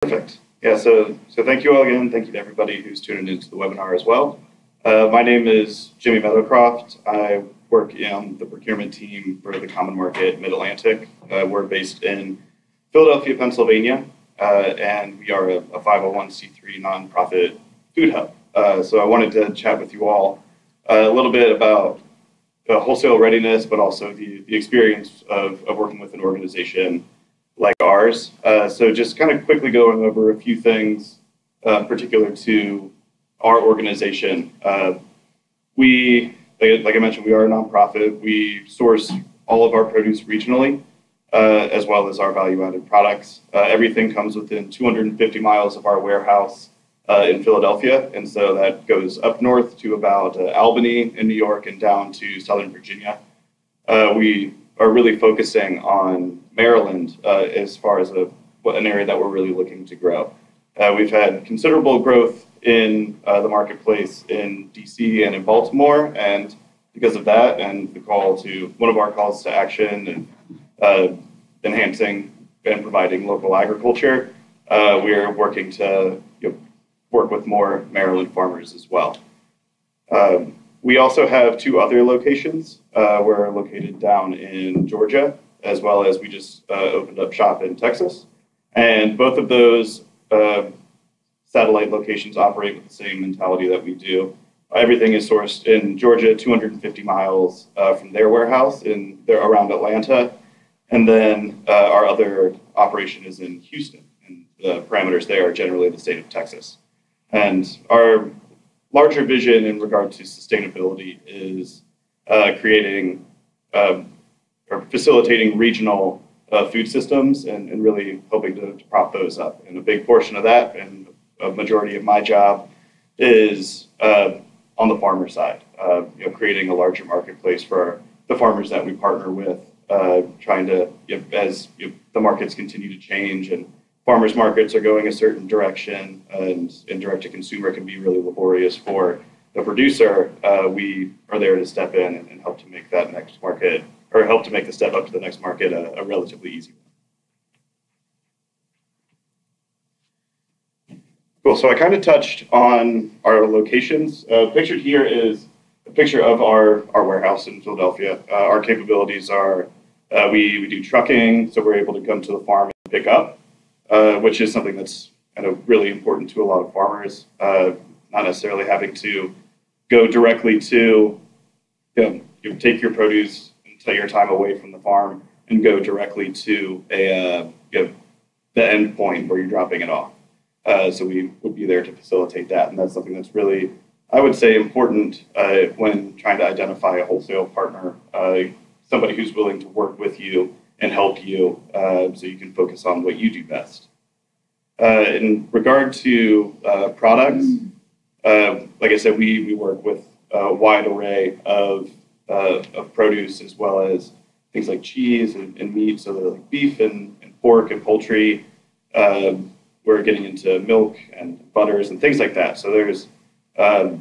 Perfect. Yeah, so thank you all again. Thank you to everybody who's tuning into the webinar as well. My name is Jimmy Meadowcroft. I work in the procurement team for the Common Market Mid-Atlantic. We're based in Philadelphia, Pennsylvania, and we are a 501c3 nonprofit food hub. So I wanted to chat with you all a little bit about wholesale readiness, but also the experience of working with an organization like ours. So just kind of quickly going over a few things particular to our organization. We, like I mentioned, we are a nonprofit. We source all of our produce regionally, as well as our value-added products. Everything comes within 250 miles of our warehouse in Philadelphia, and so that goes up north to about Albany in New York and down to Southern Virginia. We are really focusing on Maryland as far as an area that we're really looking to grow. We've had considerable growth in the marketplace in DC and in Baltimore, and because of that and the call to one of our calls to action and enhancing and providing local agriculture, we are working to work with more Maryland farmers as well. We also have two other locations. We're located down in Georgia, as well as we just opened up shop in Texas. And both of those satellite locations operate with the same mentality that we do. Everything is sourced in Georgia, 250 miles from their warehouse around Atlanta. And then our other operation is in Houston, and the parameters there are generally the state of Texas. And our larger vision in regard to sustainability is creating or facilitating regional food systems and really hoping to prop those up. And a big portion of that, and a majority of my job, is on the farmer side, creating a larger marketplace for the farmers that we partner with, trying to, as the markets continue to change and farmers markets are going a certain direction, and direct to consumer can be really laborious for the producer, we are there to step in and help to make that next market, or help to make the step up to the next market a relatively easy one. Cool, so I kind of touched on our locations. Pictured here is a picture of our warehouse in Philadelphia. Our capabilities are, we do trucking, so we're able to come to the farm and pick up, which is something that's kind of really important to a lot of farmers, not necessarily having to go directly to, you take your produce and take your time away from the farm and go directly to the end point where you're dropping it off. So we would be there to facilitate that, and that's something that's really, I would say, important when trying to identify a wholesale partner, somebody who's willing to work with you and help you so you can focus on what you do best. In regard to products, like I said, we work with a wide array of produce, as well as things like cheese and meat, so like beef and pork and poultry. We're getting into milk and butters and things like that. So there's a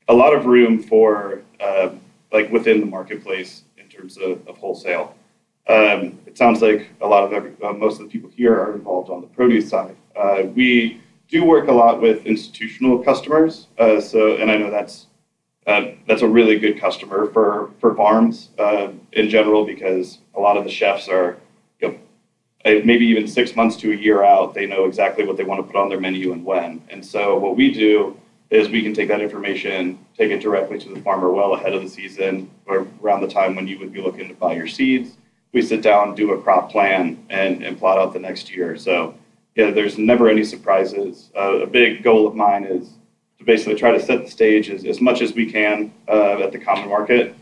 lot of room for like within the marketplace in terms of wholesale. It sounds like a lot of most of the people here are involved on the produce side. We do work a lot with institutional customers, and I know that's a really good customer for farms in general, because a lot of the chefs are maybe even 6 months to a year out. They know exactly what they want to put on their menu and when. And so what we do is we can take that information, take it directly to the farmer well ahead of the season, or around the time when you would be looking to buy your seeds. We sit down, do a crop plan, and plot out the next year. So there's never any surprises. A big goal of mine is to basically try to set the stage as much as we can at the common market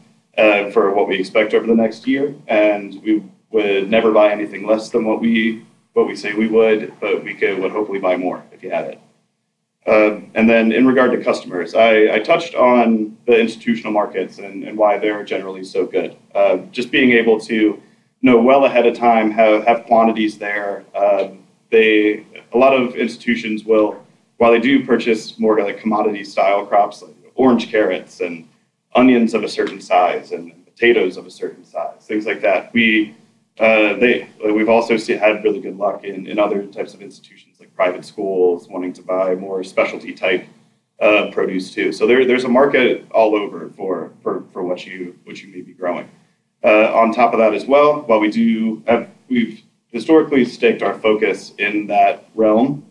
for what we expect over the next year. And we would never buy anything less than what we say we would, but we would hopefully buy more if you had it. And then in regard to customers, I touched on the institutional markets and why they're generally so good. Just being able to know well ahead of time, have quantities there. A lot of institutions will, while they do purchase more like commodity style crops like orange carrots and onions of a certain size and potatoes of a certain size, things like that, we've also had really good luck in other types of institutions like private schools wanting to buy more specialty type produce too. So there's a market all over for what you may be growing. On top of that as well, while we've historically staked our focus in that realm,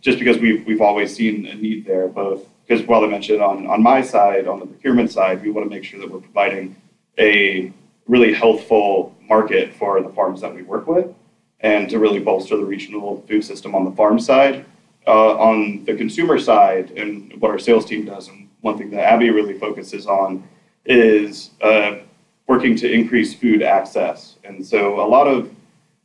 just because we've always seen a need there, both because while I mentioned on my side, on the procurement side, we want to make sure that we're providing a really healthful market for the farms that we work with, and to really bolster the regional food system on the farm side. On the consumer side, and what our sales team does, and one thing that Abby really focuses on is working to increase food access. And so a lot of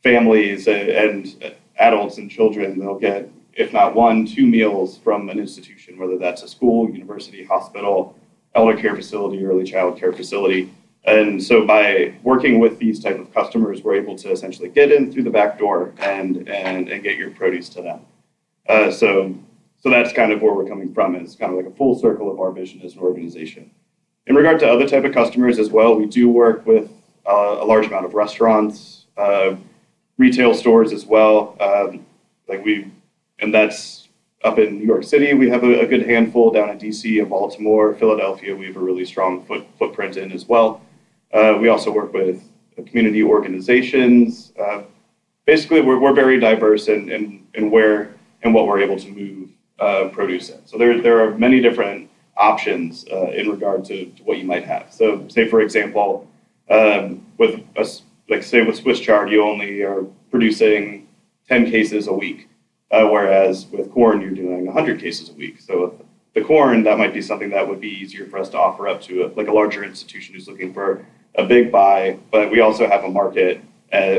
families and adults and children, they'll get, if not 1, 2 meals from an institution, whether that's a school, university, hospital, elder care facility, early child care facility. And so by working with these type of customers, we're able to essentially get in through the back door and get your produce to them. So that's kind of where we're coming from, is kind of like a full circle of our vision as an organization. In regard to other type of customers as well, we do work with a large amount of restaurants, retail stores as well. And that's up in New York City. We have a good handful. Down in DC and Baltimore, Philadelphia, we have a really strong footprint in as well. We also work with community organizations. Basically, we're very diverse in where and what we're able to move produce in. So there are many different options in regard to what you might have. So say, for example, with Swiss chard, you only are producing 10 cases a week, whereas with corn, you're doing 100 cases a week. So the corn, that might be something that would be easier for us to offer up to a larger institution who's looking for a big buy, but we also have a market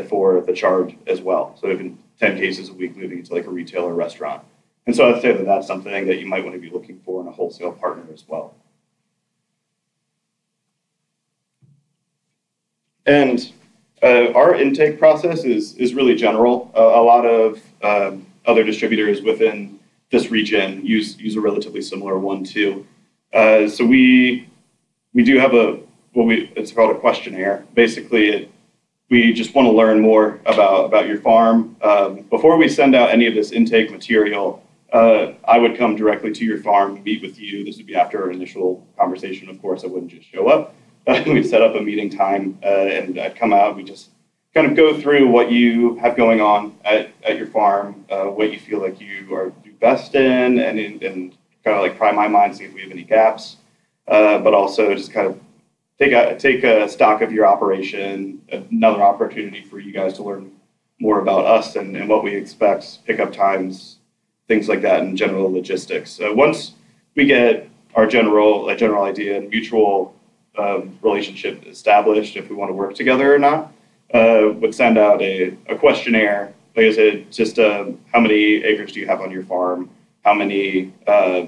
for the chard as well. So even 10 cases a week moving into like a retail or restaurant. And so I'd say that that's something that you might want to be looking for in a wholesale partner as well. And our intake process is really general. A lot of other distributors within this region use a relatively similar one too. So we do have it's called a questionnaire. Basically, we just want to learn more about your farm. Before we send out any of this intake material, I would come directly to your farm, meet with you. This would be after our initial conversation, of course. I wouldn't just show up. We'd set up a meeting time, and I'd come out. We just kind of go through what you have going on at your farm, what you feel like you are do best in, and kind of like pry my mind, see if we have any gaps, but also just kind of take a stock of your operation, another opportunity for you guys to learn more about us and what we expect, pickup times, things like that, and general logistics. Once we get our general idea and mutual relationship established, if we want to work together or not, would send out a questionnaire. Like I said, just how many acres do you have on your farm? How many, are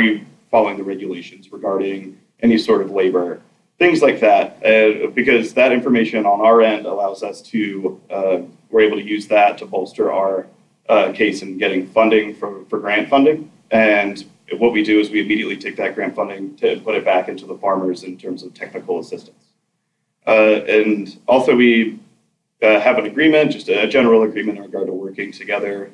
you following the regulations regarding any sort of labor? Things like that, because that information on our end allows us to, we're able to use that to bolster our case in getting funding for grant funding. And what we do is we immediately take that grant funding to put it back into the farmers in terms of technical assistance. And also we have an agreement, just a general agreement in regard to working together.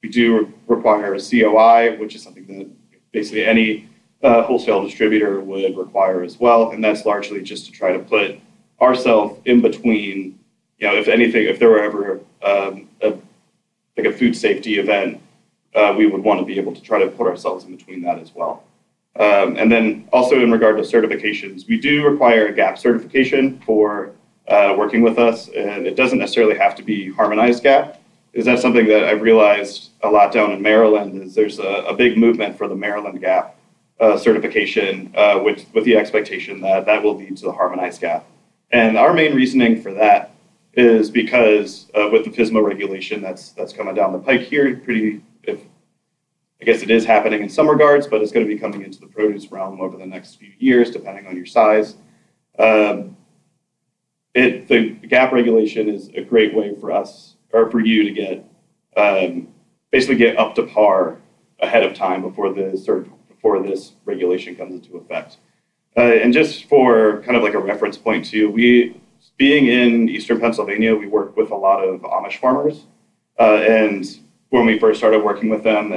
We do require a COI, which is something that basically any wholesale distributor would require as well. And that's largely just to try to put ourselves in between, if there were ever a food safety event, we would want to be able to try to put ourselves in between that as well. And then also in regard to certifications, we do require a GAP certification for working with us, and it doesn't necessarily have to be harmonized GAP. Is that something that I've realized a lot down in Maryland is there's a big movement for the Maryland GAP certification with the expectation that will lead to the harmonized GAP. And our main reasoning for that is because with the FSMA regulation that's coming down the pike here, I guess it is happening in some regards, but it's going to be coming into the produce realm over the next few years, depending on your size. The GAP regulation is a great way for us, or for you to get up to par ahead of time before this regulation comes into effect. And just for kind of like a reference point too, being in Eastern Pennsylvania, we work with a lot of Amish farmers. And when we first started working with them,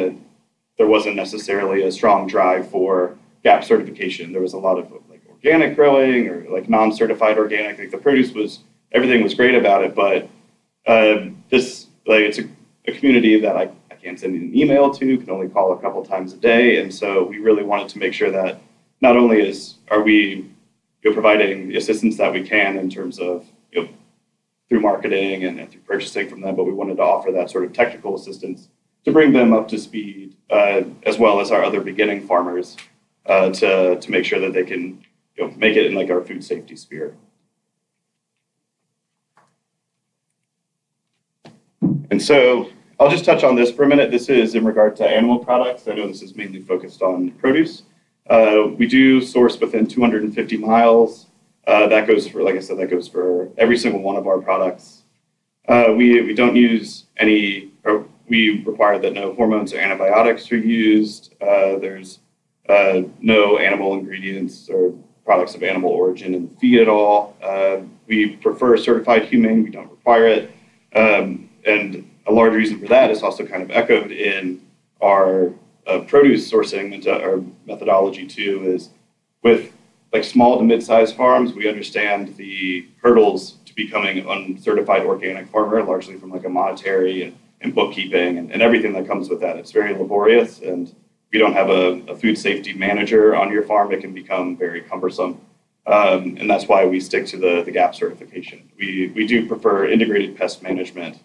there wasn't necessarily a strong drive for GAP certification. There was a lot of like organic growing or like non-certified organic. Like the produce everything was great about it, but it's a community that I can't send an email to, can only call a couple times a day. And so we really wanted to make sure that not only are we providing the assistance that we can in terms of through marketing and through purchasing from them, but we wanted to offer that sort of technical assistance to bring them up to speed, as well as our other beginning farmers, to make sure that they can make it in like our food safety sphere. And so I'll just touch on this for a minute. This is in regard to animal products. I know this is mainly focused on produce. We do source within 250 miles. That goes for, like I said, that goes for every single one of our products. We don't use any, or we require that no hormones or antibiotics are used. There's no animal ingredients or products of animal origin in the feed at all. We prefer certified humane. We don't require it. And a large reason for that is also kind of echoed in our produce sourcing our methodology too, is with like small to mid-sized farms, we understand the hurdles to becoming an uncertified organic farmer, largely from like a monetary and bookkeeping and everything that comes with that. It's very laborious, and if you don't have a food safety manager on your farm, it can become very cumbersome. And that's why we stick to the GAP certification. We do prefer integrated pest management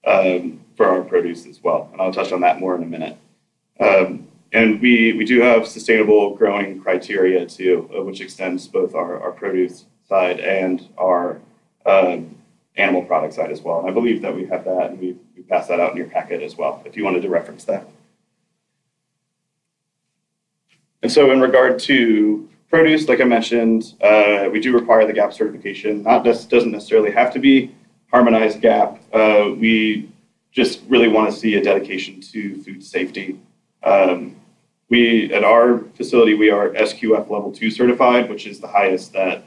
for our produce as well, and I'll touch on that more in a minute. And we do have sustainable growing criteria too, which extends both our produce side and our animal product side as well. And I believe that we have that, and we passed that out in your packet as well, if you wanted to reference that. And so in regard to produce, like I mentioned, we do require the GAP certification. Doesn't necessarily have to be harmonized GAP. We just really want to see a dedication to food safety. At our facility, we are SQF level 2 certified, which is the highest that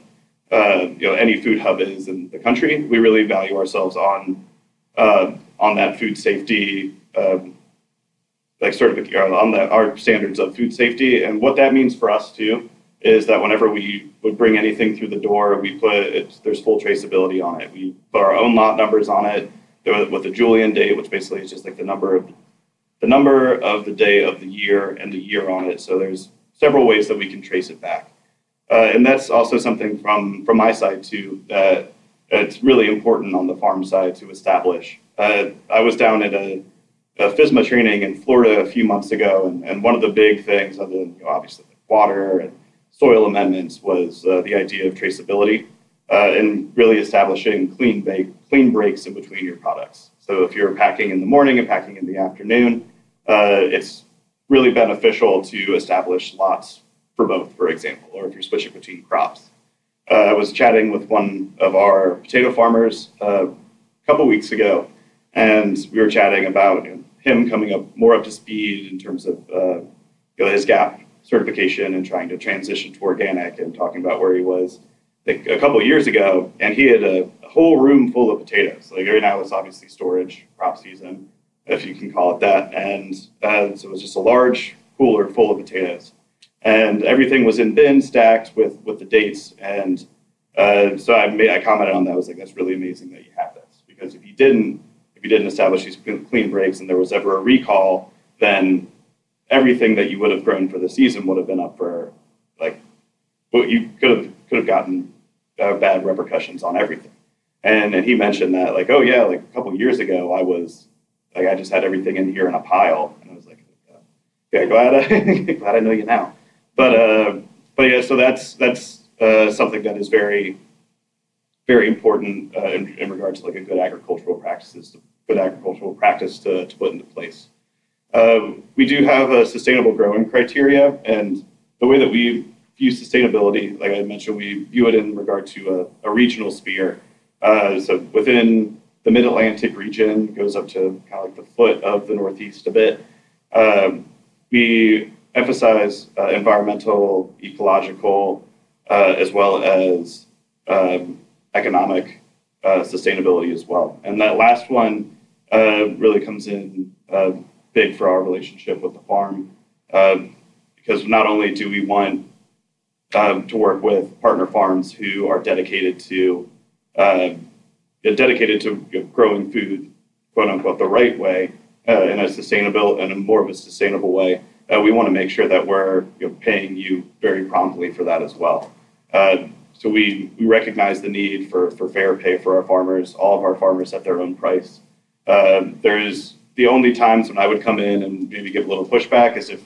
any food hub is in the country. We really value ourselves on that food safety, certificate, on our standards of food safety. And what that means for us too is that whenever we would bring anything through the door, there's full traceability on it. We put our own lot numbers on it with a Julian date, which basically is just like the number of the day of the year and the year on it. So there's several ways that we can trace it back. And that's also something from my side too, that it's really important on the farm side to establish. I was down at a FSMA training in Florida a few months ago, and one of the big things, other than obviously water and soil amendments, was the idea of traceability and really establishing clean breaks in between your products. So if you're packing in the morning and packing in the afternoon, it's really beneficial to establish lots for both, for example, or if you're switching between crops. I was chatting with one of our potato farmers a couple weeks ago, and we were chatting about him coming more up to speed in terms of his GAP certification and trying to transition to organic, and talking about where he was a couple of years ago, and he had a whole room full of potatoes. Like right now it's obviously storage, crop season, if you can call it that. And so it was just a large cooler full of potatoes. And everything was in bins stacked with the dates. And so I commented on that. I was like, that's really amazing that you have this. Because if you didn't establish these clean breaks and there was ever a recall, then everything that you would have grown for the season would have been up for you could have gotten bad repercussions on everything. And he mentioned that like, oh yeah, like a couple of years ago, I just had everything in here in a pile, and I was like, okay, glad I know you now. But yeah, so that's something that is very, very important in regards to like a good agricultural practice to put into place. We do have a sustainable growing criteria, and the way that we view sustainability, like I mentioned, we view it in regard to a regional sphere. So within the Mid-Atlantic region, goes up to kind of like the foot of the Northeast a bit. We emphasize environmental, ecological, as well as economic sustainability as well. And that last one really comes in big for our relationship with the farm, because not only do we want to work with partner farms who are dedicated to growing food, quote unquote, the right way, in a sustainable and more of a sustainable way. We want to make sure that we're paying you very promptly for that as well. So we recognize the need for fair pay for our farmers. All of our farmers set their own price. There's the only times when I would come in and maybe give a little pushback is if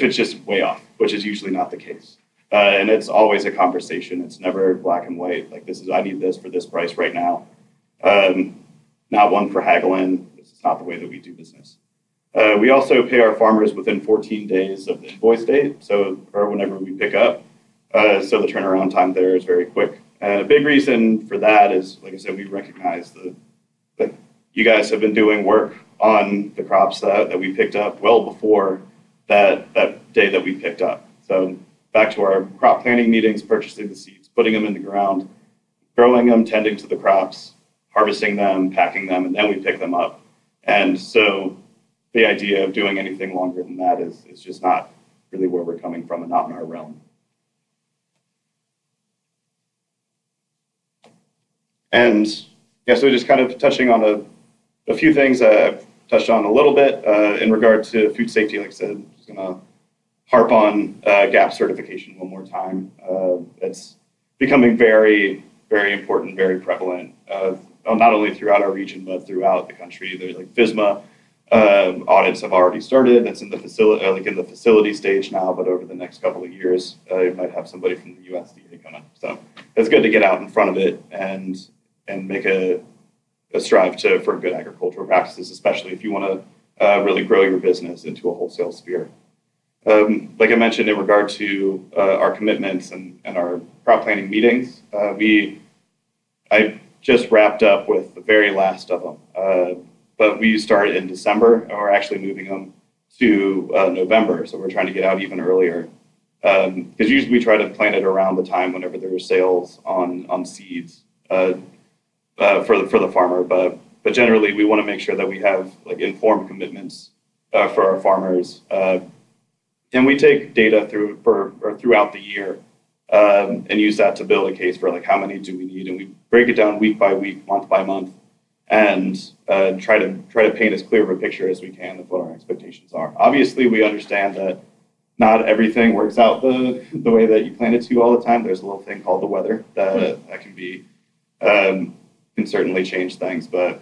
it's just way off, which is usually not the case. And it's always a conversation. It's never black and white. Like, I need this for this price right now. Not one for haggling. This is not the way that we do business. We also pay our farmers within 14 days of the invoice date, or whenever we pick up. So the turnaround time there is very quick. And a big reason for that is, like I said, we recognize that you guys have been doing work on the crops that we picked up well before that day that we picked up. So back to our crop planning meetings, purchasing the seeds, putting them in the ground, growing them, tending to the crops, harvesting them, packing them, and then we pick them up. And so the idea of doing anything longer than that is just not really where we're coming from and not in our realm. And yeah, so just kind of touching on a few things I've touched on a little bit in regard to food safety. Like I said, I'm just going to harp on GAP certification one more time. It's becoming very, very important, very prevalent, not only throughout our region, but throughout the country. There's like FSMA audits have already started. That's in the facility stage now, but over the next couple of years, you might have somebody from the USDA come in. So it's good to get out in front of it and make a strive for good agricultural practices, especially if you want to really grow your business into a wholesale sphere. Like I mentioned in regard to our commitments and our crop planning meetings, I just wrapped up with the very last of them, but we start in December, and we're actually moving them to November, so we're trying to get out even earlier, because usually we try to plan it around the time whenever there are sales on seeds for the farmer, but generally we want to make sure that we have like informed commitments for our farmers. And we take data throughout the year and use that to build a case for like how many do we need, and we break it down week by week, month by month, and try to paint as clear of a picture as we can of what our expectations are. Obviously, we understand that not everything works out the way that you plan it to all the time. There's a little thing called the weather that can certainly change things. But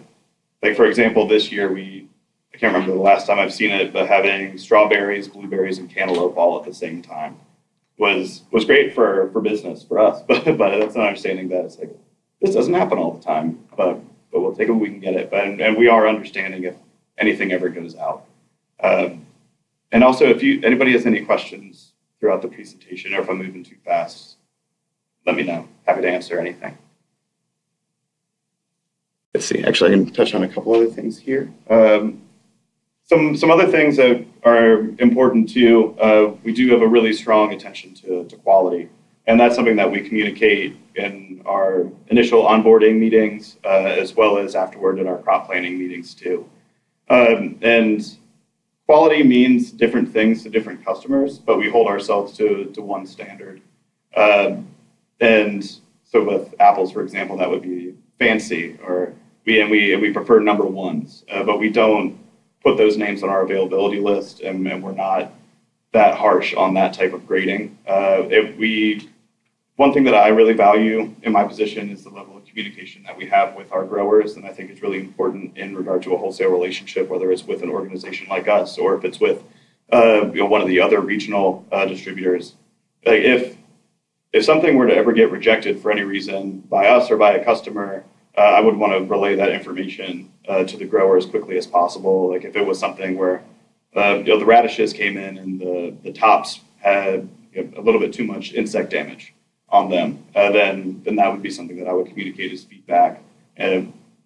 like for example, this year I can't remember the last time I've seen it, but having strawberries, blueberries, and cantaloupe all at the same time was great for business for us. But that's an understanding that it's like this doesn't happen all the time. But we'll take it when we can get it. And we are understanding if anything ever goes out. And also, if anybody has any questions throughout the presentation, or if I'm moving too fast, let me know. Happy to answer anything. Let's see. Actually, I can touch on a couple other things here. Some other things that are important too. We do have a really strong attention to quality, and that's something that we communicate in our initial onboarding meetings, as well as afterward in our crop planning meetings too. And quality means different things to different customers, but we hold ourselves to one standard. And so with apples, for example, that would be fancy, or we prefer number ones, but we don't put those names on our availability list, and we're not that harsh on that type of grading. One thing that I really value in my position is the level of communication that we have with our growers, and I think it's really important in regard to a wholesale relationship, whether it's with an organization like us or if it's with one of the other regional distributors. Like if something were to ever get rejected for any reason by us or by a customer, I would want to relay that information to the grower as quickly as possible. Like if it was something where the radishes came in and the tops had a little bit too much insect damage on them, then that would be something that I would communicate as feedback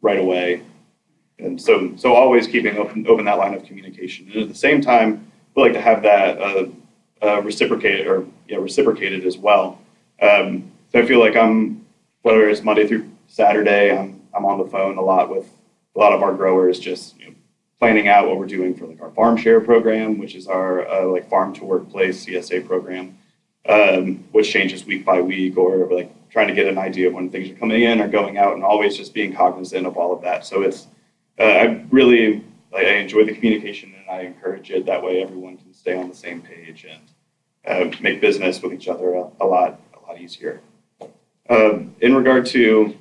right away. And so always keeping open that line of communication. And at the same time, we like to have that reciprocated as well. So I feel like whether it's Monday through Saturday, I'm on the phone a lot with a lot of our growers just planning out what we're doing for like our farm share program, which is our like farm to workplace CSA program, which changes week by week, or like trying to get an idea of when things are coming in or going out, and always just being cognizant of all of that. So it's I really I enjoy the communication, and I encourage it. That way, everyone can stay on the same page and make business with each other a lot easier. In regard to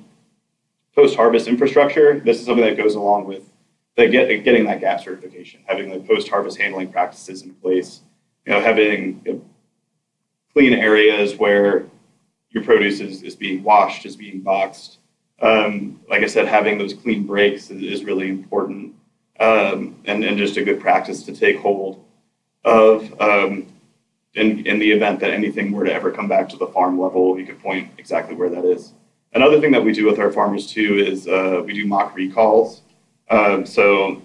post-harvest infrastructure, this is something that goes along with getting that GAP certification, having the post-harvest handling practices in place, having clean areas where your produce is being washed, is being boxed. Like I said, having those clean breaks is really important, and just a good practice to take hold of in the event that anything were to ever come back to the farm level, you could point exactly where that is. Another thing that we do with our farmers too is we do mock recalls. So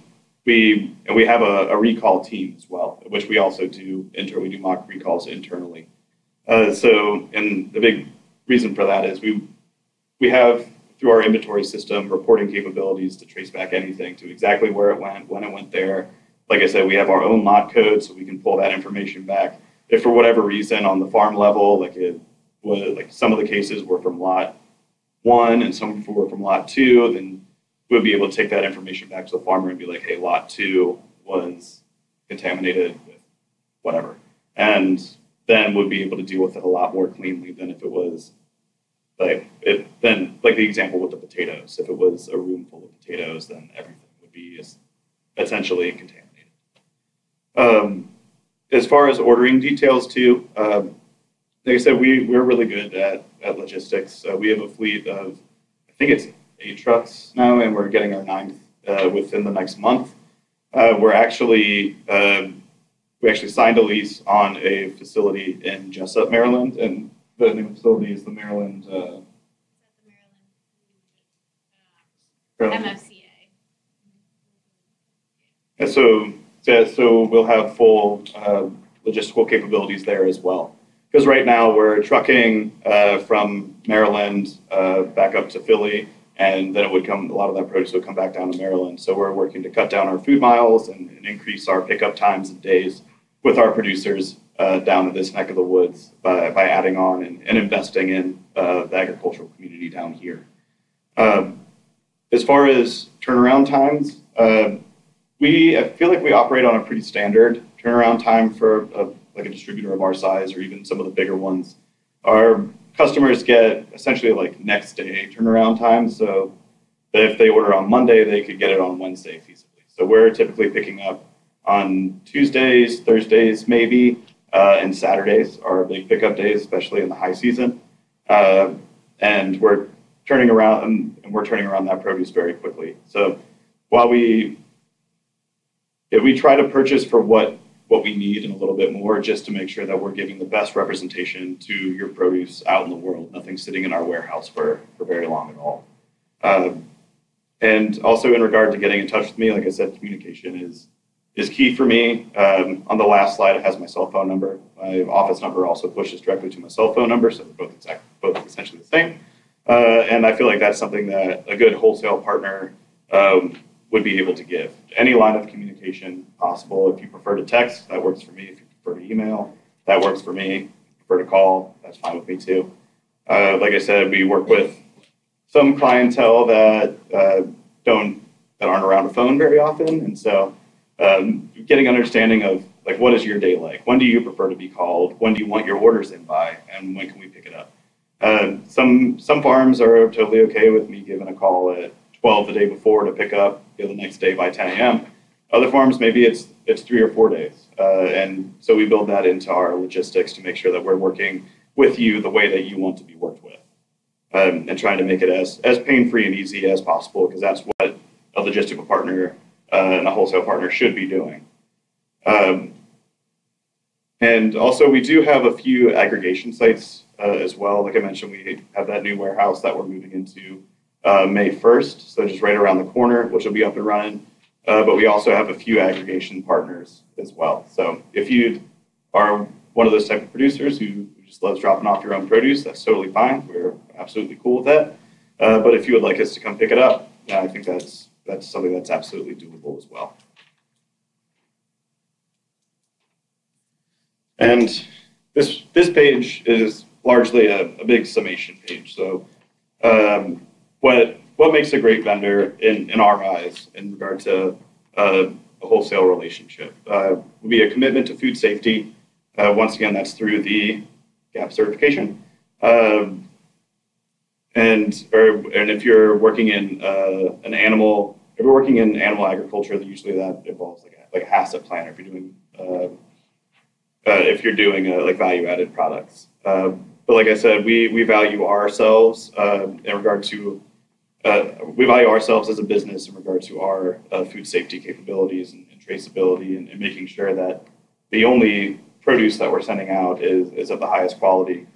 we have a recall team as well, which we also do. We do mock recalls internally. And the big reason for that is we have, through our inventory system, reporting capabilities to trace back anything to exactly where it went, when it went there. Like I said, we have our own lot code, so we can pull that information back. If for whatever reason on the farm level, like some of the cases were from lot 1 and some were from lot 2, then we'll be able to take that information back to the farmer and be like, hey, lot 2 was contaminated with whatever. And then we'll be able to deal with it a lot more cleanly than if it was like the example with the potatoes. If it was a room full of potatoes, then everything would be essentially contaminated. As far as ordering details too, like I said, we're really good at logistics. We have a fleet of, I think it's 8 trucks now, and we're getting our 9th within the next month. We actually signed a lease on a facility in Jessup, Maryland, and the name of the facility is the Maryland. MFCA. And so we'll have full logistical capabilities there as well. Because right now we're trucking from Maryland back up to Philly, and then a lot of that produce would come back down to Maryland. So we're working to cut down our food miles and increase our pickup times and days with our producers down in this neck of the woods by adding on and investing in the agricultural community down here. As far as turnaround times, I feel like we operate on a pretty standard turnaround time for like a distributor of our size, or even some of the bigger ones. Our customers get essentially like next day turnaround time. So if they order on Monday, they could get it on Wednesday feasibly. So we're typically picking up on Tuesdays, Thursdays, maybe, and Saturdays are our big pickup days, especially in the high season. And we're turning around that produce very quickly. So while we try to purchase for what we need and a little bit more, just to make sure that we're giving the best representation to your produce out in the world, nothing sitting in our warehouse for very long at all. And also in regard to getting in touch with me, like I said, communication is key for me. On the last slide, it has my cell phone number. My office number also pushes directly to my cell phone number, so they're both essentially the same. And I feel like that's something that a good wholesale partner would be able to give. Any line of communication possible. If you prefer to text, that works for me. If you prefer to email, that works for me. If you prefer to call, that's fine with me too. Like I said, we work with some clientele that aren't around a phone very often, and so getting understanding of like, what is your day like? When do you prefer to be called? When do you want your orders in by? And when can we pick it up? Some farms are totally okay with me giving a call at 12 the day before to pick up the next day by 10 a.m. Other farms, maybe it's 3 or 4 days. And so we build that into our logistics to make sure that we're working with you the way that you want to be worked with. And trying to make it as pain-free and easy as possible, because that's what a logistical partner and a wholesale partner should be doing. And also we do have a few aggregation sites as well. Like I mentioned, we have that new warehouse that we're moving into May 1st, so just right around the corner, which will be up and running. But we also have a few aggregation partners as well. So if you are one of those type of producers who just loves dropping off your own produce, that's totally fine. We're absolutely cool with that. But if you would like us to come pick it up, I think that's that's something that's absolutely doable as well. And this page is largely a big summation page. So what makes a great vendor in our eyes in regard to a wholesale relationship would be a commitment to food safety. Once again, that's through the GAP certification. And if you're working in if you're working in animal agriculture, then usually that involves like a HACCP plan. If you're doing like value-added products. But like I said, we value ourselves in regard to we value ourselves as a business in regard to our food safety capabilities and traceability, and making sure that the only produce that we're sending out is of the highest quality.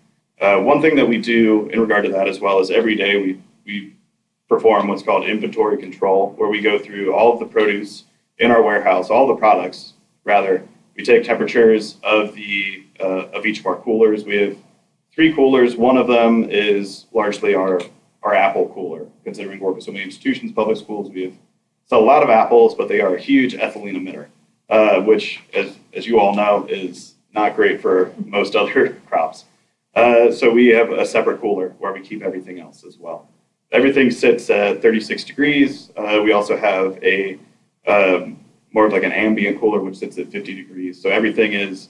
One thing that we do in regard to that as well is every day we perform what's called inventory control, where we go through all of the produce in our warehouse, all the products rather. We take temperatures of each of our coolers. We have 3 coolers. One of them is largely our apple cooler, considering we work with so many institutions, public schools. We sell a lot of apples, but they are a huge ethylene emitter, which, as you all know, is not great for most other crops. So we have a separate cooler where we keep everything else as well. Everything sits at 36 degrees. We also have a more of like an ambient cooler, which sits at 50 degrees. So everything is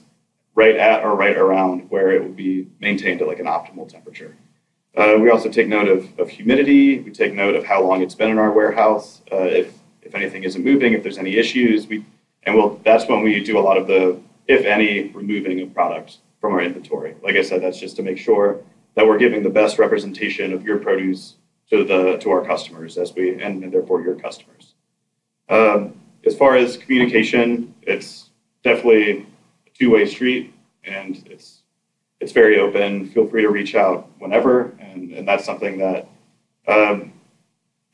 right at or right around where it would be maintained at like an optimal temperature. We also take note of humidity. We take note of how long it's been in our warehouse. If anything isn't moving, if there's any issues, that's when we do a lot of the, if any, removing of product from our inventory. Like I said, that's just to make sure that we're giving the best representation of your produce to our customers and therefore your customers. As far as communication, it's definitely a two-way street, and it's very open. Feel free to reach out whenever, and that's something that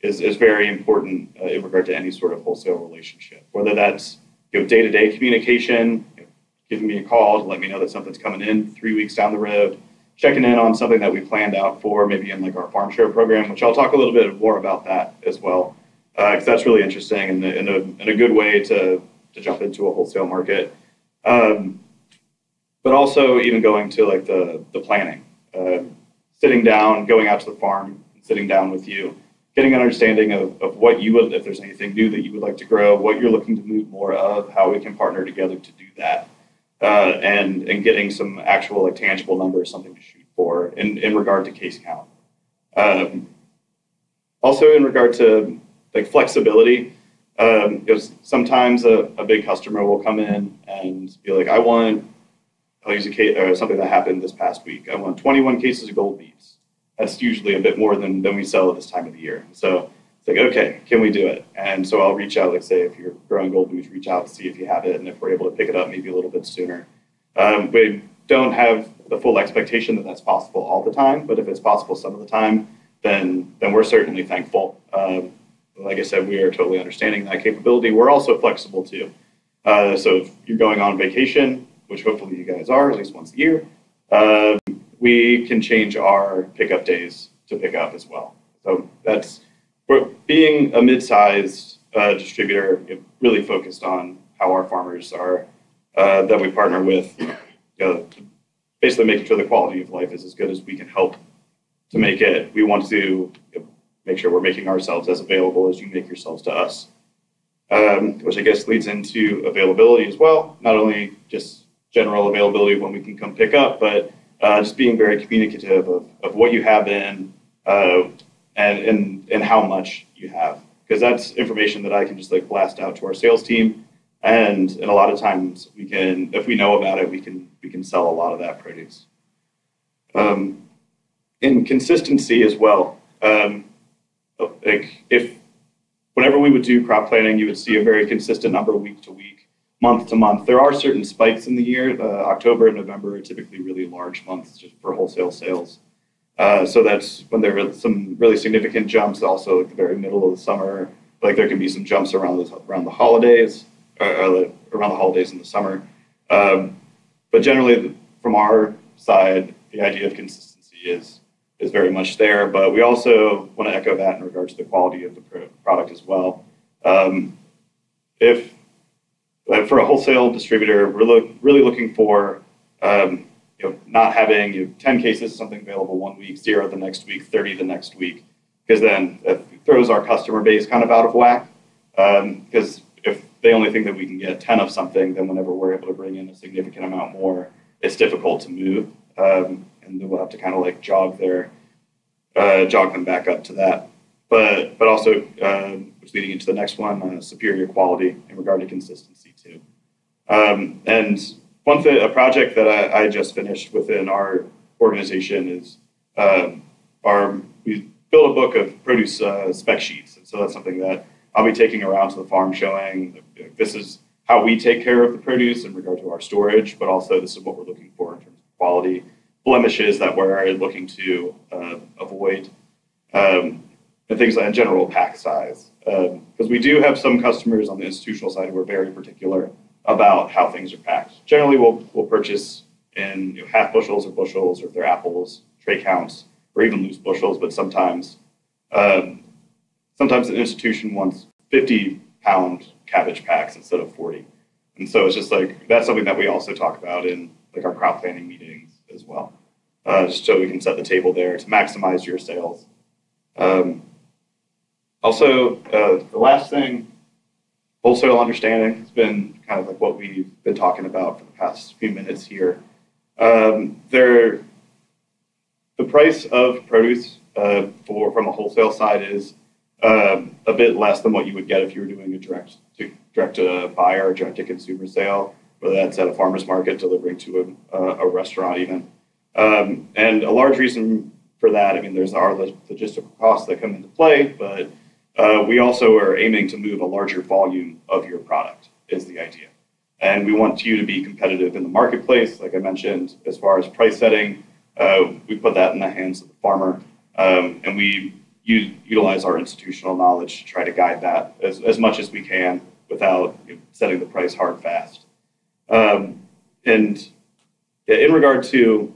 is very important in regard to any sort of wholesale relationship. Whether that's day-to-day communication, giving me a call to let me know that something's coming in 3 weeks down the road, checking in on something that we planned out for, maybe in like our farm share program, which I'll talk a little bit more about that as well. Because that's really interesting and in a good way to jump into a wholesale market. But also even going to like the planning, sitting down, going out to the farm, sitting down with you, getting an understanding of what you would, if there's anything new that you would like to grow, what you're looking to move more of, how we can partner together to do that, and getting some actual like tangible numbers, something to shoot for in regard to case count. Also in regard to like flexibility, because sometimes a big customer will come in and be like, I'll use a case, something that happened this past week. I want 21 cases of gold beets. That's usually a bit more than we sell at this time of the year. So it's like, okay, can we do it? And so I'll reach out, like say, if you're growing gold beets, reach out to see if you have it, and if we're able to pick it up maybe a little bit sooner. We don't have the full expectation that that's possible all the time, but if it's possible some of the time, then we're certainly thankful. Like I said, we are totally understanding that capability. We're also flexible too. So if you're going on vacation, which hopefully you guys are at least once a year, we can change our pickup days to pick up as well. So we're being a mid-sized distributor, really focused on how our farmers are that we partner with, basically making sure the quality of life is as good as we can help to make it. We want to make sure we're making ourselves as available as you make yourselves to us, which I guess leads into availability as well. Not only just general availability when we can come pick up, but just being very communicative of what you have in and how much you have, because that's information that I can just like blast out to our sales team, and a lot of times we can, if we know about it, we can sell a lot of that produce. In consistency as well. Whenever we would do crop planning, you would see a very consistent number week to week, month to month. There are certain spikes in the year. October and November are typically really large months just for wholesale sales. So that's when there are some really significant jumps. Also, at the very middle of the summer, like there can be some jumps around the holidays, around the holidays in the summer. But generally, from our side, the idea of consistency is very much there, but we also want to echo that in regards to the quality of the product as well. If for a wholesale distributor, we're really looking for not having 10 cases something available one week, 0 the next week, 30 the next week, because then it throws our customer base kind of out of whack. Because if they only think that we can get 10 of something, then whenever we're able to bring in a significant amount more, it's difficult to move, and then we'll have to kind of like jog them back up to that. But also, which leading into the next one, superior quality in regard to consistency too. And a project that I just finished within our organization is we built a book of produce spec sheets, and so that's something that I'll be taking around to the farm, showing this is how we take care of the produce in regard to our storage, but also this is what we're looking for in terms of quality, blemishes that we're looking to avoid, and things like general pack size. Because we do have some customers on the institutional side who are very particular about how things are packed. Generally, we'll purchase in half bushels or bushels, or if they're apples, tray counts, or even loose bushels. But sometimes an institution wants 50-pound cabbage packs instead of 40, and so it's just like that's something that we also talk about in like our crop planning meetings as well, just so we can set the table there to maximize your sales. Also, the last thing, wholesale understanding has been kind of like what we've been talking about for the past few minutes here. The price of produce from a wholesale side is a bit less than what you would get if you were doing a direct to buyer or direct to consumer sale, whether that's at a farmer's market delivering to a restaurant even. And a large reason for that, I mean, there's our logistical costs that come into play, but we also are aiming to move a larger volume of your product is the idea. And we want you to be competitive in the marketplace. Like I mentioned, as far as price setting, we put that in the hands of the farmer, and we utilize our institutional knowledge to try to guide that as much as we can without setting the price hard fast. And in regard to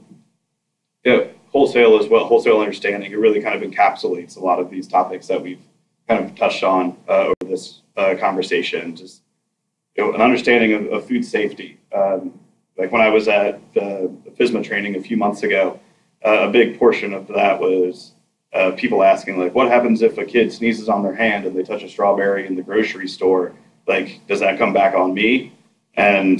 wholesale as well, wholesale understanding, it really kind of encapsulates a lot of these topics that we've kind of touched on over this conversation. Just an understanding of food safety. Like when I was at the FSMA training a few months ago, a big portion of that was people asking, like, what happens if a kid sneezes on their hand and they touch a strawberry in the grocery store? Like, does that come back on me? And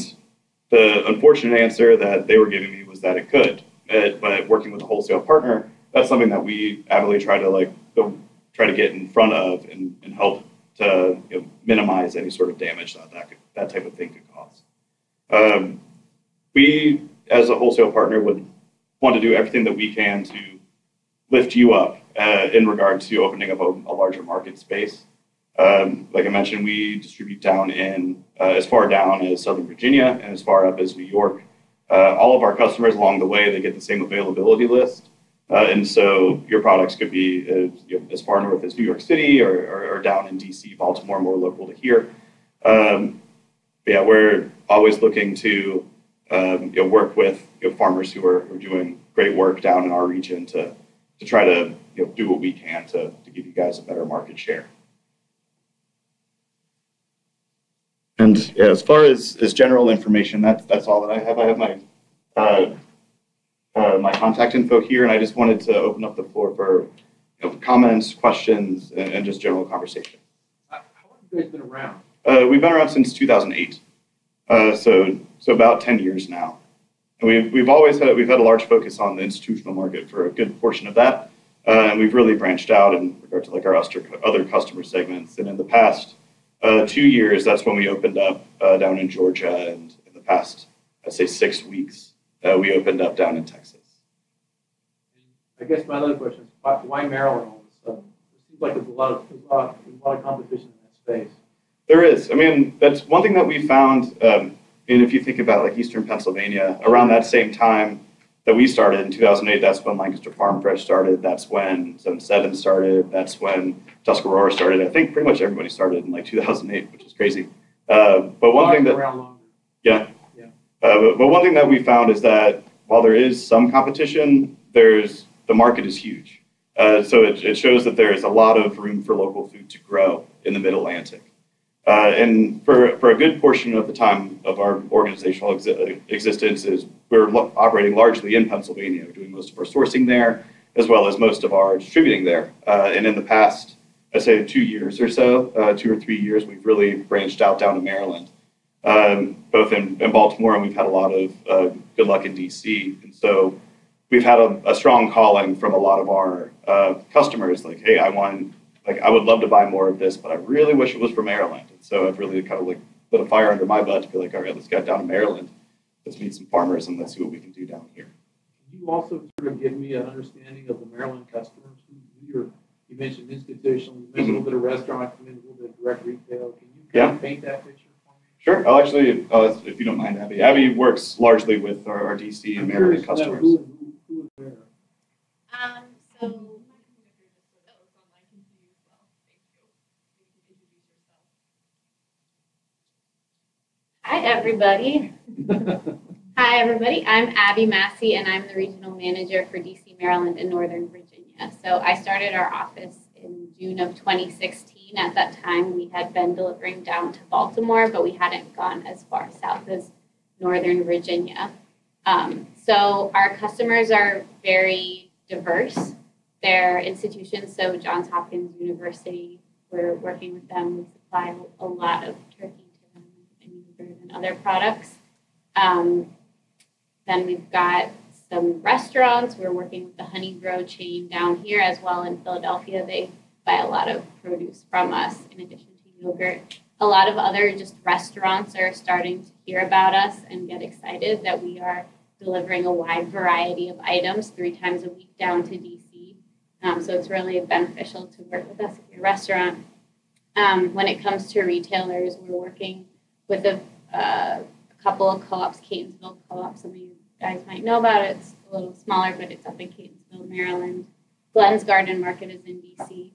the unfortunate answer that they were giving me was that it could. But working with a wholesale partner, that's something that we avidly try to get in front of and help to minimize any sort of damage that type of thing could cause. We, as a wholesale partner, would want to do everything that we can to lift you up in regard to opening up a larger market space. Like I mentioned, we distribute down in as far down as Southern Virginia and as far up as New York. All of our customers along the way, they get the same availability list. And so your products could be as far north as New York City or down in DC, Baltimore, more local to here. Yeah, we're always looking to work with farmers who are doing great work down in our region to try to do what we can to give you guys a better market share. And yeah, as far as general information, that's all that I have. I have my contact info here, and I just wanted to open up the floor for comments, questions, and just general conversation. How long have you guys been around? We've been around since 2008, so about 10 years now. And we've had a large focus on the institutional market for a good portion of that, and we've really branched out in regard to like our other customer segments. And in the past 2 years, that's when we opened up down in Georgia, and in the past, I'd say 6 weeks, we opened up down in Texas. I guess my other question is, why Maryland all of a sudden? It seems like there's a lot of competition in that space. There is. I mean, that's one thing that we found. And if you think about like Eastern Pennsylvania, around that same time that we started in 2008, that's when Lancaster Farm Fresh started. That's when 7 started. That's when Tuscarora started. I think pretty much everybody started in like 2008, which is crazy. But one thing that but one thing that we found is that while there is some competition, the market is huge. So it shows that there is a lot of room for local food to grow in the Mid-Atlantic. And for a good portion of the time of our organizational existence is we're operating largely in Pennsylvania, we're doing most of our sourcing there, as well as most of our distributing there. And in the past, I'd say 2 years or so, 2 or 3 years, we've really branched out down to Maryland, both in Baltimore, and we've had a lot of good luck in DC. And so we've had a strong calling from a lot of our customers, like, hey, I would love to buy more of this, but I really wish it was from Maryland. And so I've really kind of like lit a fire under my butt to be like, all right, let's get down to Maryland. Let's meet some farmers and let's see what we can do down here. Can you also sort of give me an understanding of the Maryland customers? You mentioned institutional, you mentioned a little bit of restaurant, you mentioned a little bit of direct retail. Can you kind of paint that picture for me? Sure. I'll actually, if you don't mind, Abby. Abby works largely with our DC and Maryland customers. Who is there? Hi, everybody. Hi, everybody. I'm Abby Massey, and I'm the regional manager for DC, Maryland, and Northern Virginia. So I started our office in June of 2016. At that time, we had been delivering down to Baltimore, but we hadn't gone as far south as Northern Virginia. So our customers are very diverse. They're institutions, so Johns Hopkins University, we're working with them. We supply a lot of turkey to them and other products. Then we've got some restaurants. We're working with the Honey Grow chain down here as well in Philadelphia. They buy a lot of produce from us in addition to yogurt. A lot of other just restaurants are starting to hear about us and get excited that we are delivering a wide variety of items 3 times a week down to DC. So it's really beneficial to work with us if you're a restaurant. When it comes to retailers, we're working with a couple of co-ops, Catonsville Co-op. Some of you guys might know about it. It's a little smaller, but it's up in Catonsville, Maryland. Glenn's Garden Market is in DC.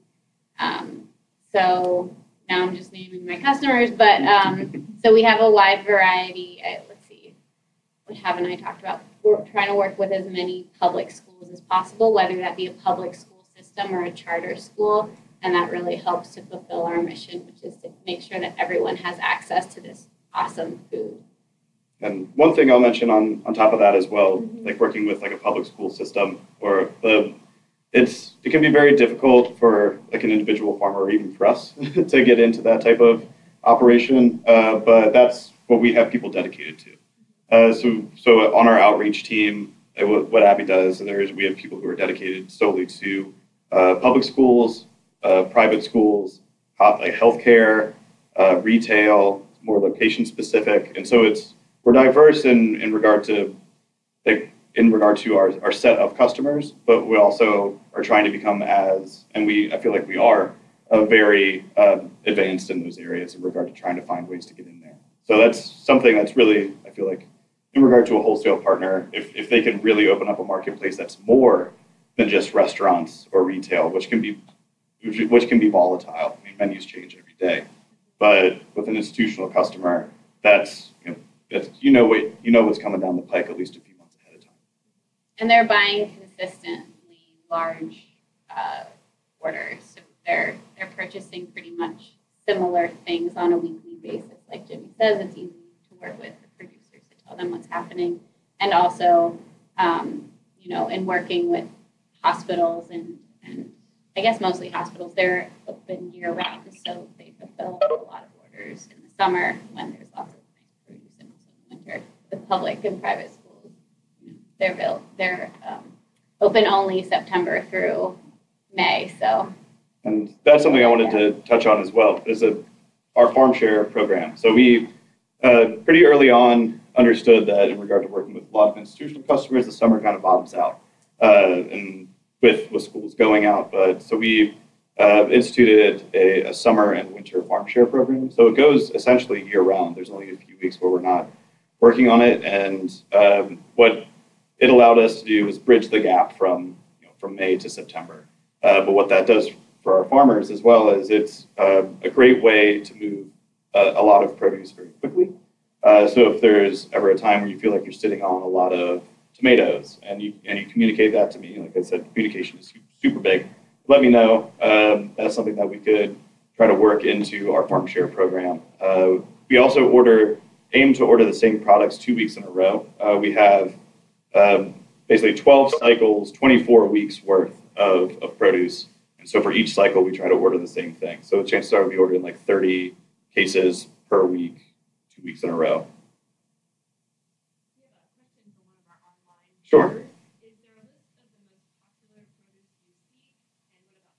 So now I'm just naming my customers, but so we have a wide variety. Let's see, what haven't I talked about? We're trying to work with as many public schools as possible, whether that be a public school system or a charter school, and that really helps to fulfill our mission, which is to make sure that everyone has access to this awesome food. And one thing I'll mention on top of that as well, like working with like a public school system, or it can be very difficult for like an individual farmer or even for us to get into that type of operation, but that's what we have people dedicated to. So on our outreach team, what Abby does, we have people who are dedicated solely to public schools, private schools, like healthcare, retail, more location specific, and so we're diverse in regard to our set of customers, but we also are trying to become I feel like we are very advanced in those areas in regard to trying to find ways to get in there. So that's something that's really, I feel like, in regard to a wholesale partner, if they can really open up a marketplace that's more than just restaurants or retail, which can be volatile. I mean, menus change every day, but with an institutional customer, that's what's coming down the pike at least a few months ahead of time. And they're buying consistently large orders, so they're purchasing pretty much similar things on a weekly basis. Like Jimmy says, it's easy to work with the producers to tell them what's happening, and also, in working with hospitals and I guess mostly hospitals, they're open year round, so they fulfill a lot of orders in the summer when there's lots of nice produce, and also in the winter. The public and private schools, they're open only September through May. So, and that's something I wanted to touch on as well, is our farm share program. So we pretty early on understood that in regard to working with a lot of institutional customers, the summer kind of bottoms out, and with schools going out. But so we instituted a summer and winter farm share program. So it goes essentially year round. There's only a few weeks where we're not working on it, and what it allowed us to do is bridge the gap from May to September. But what that does for our farmers as well is it's a great way to move a lot of produce very quickly. So if there's ever a time where you feel like you're sitting on a lot of tomatoes and you communicate that to me, like I said, communication is super big. Let me know. That's something that we could try to work into our farm share program. We also aim to order the same products 2 weeks in a row. We have basically 12 cycles, 24 weeks worth of produce. And so for each cycle, we try to order the same thing. So chances are we'll be ordering like 30 cases per week, 2 weeks in a row. Sure. Is there a list of the most popular produce you see, and what about specialized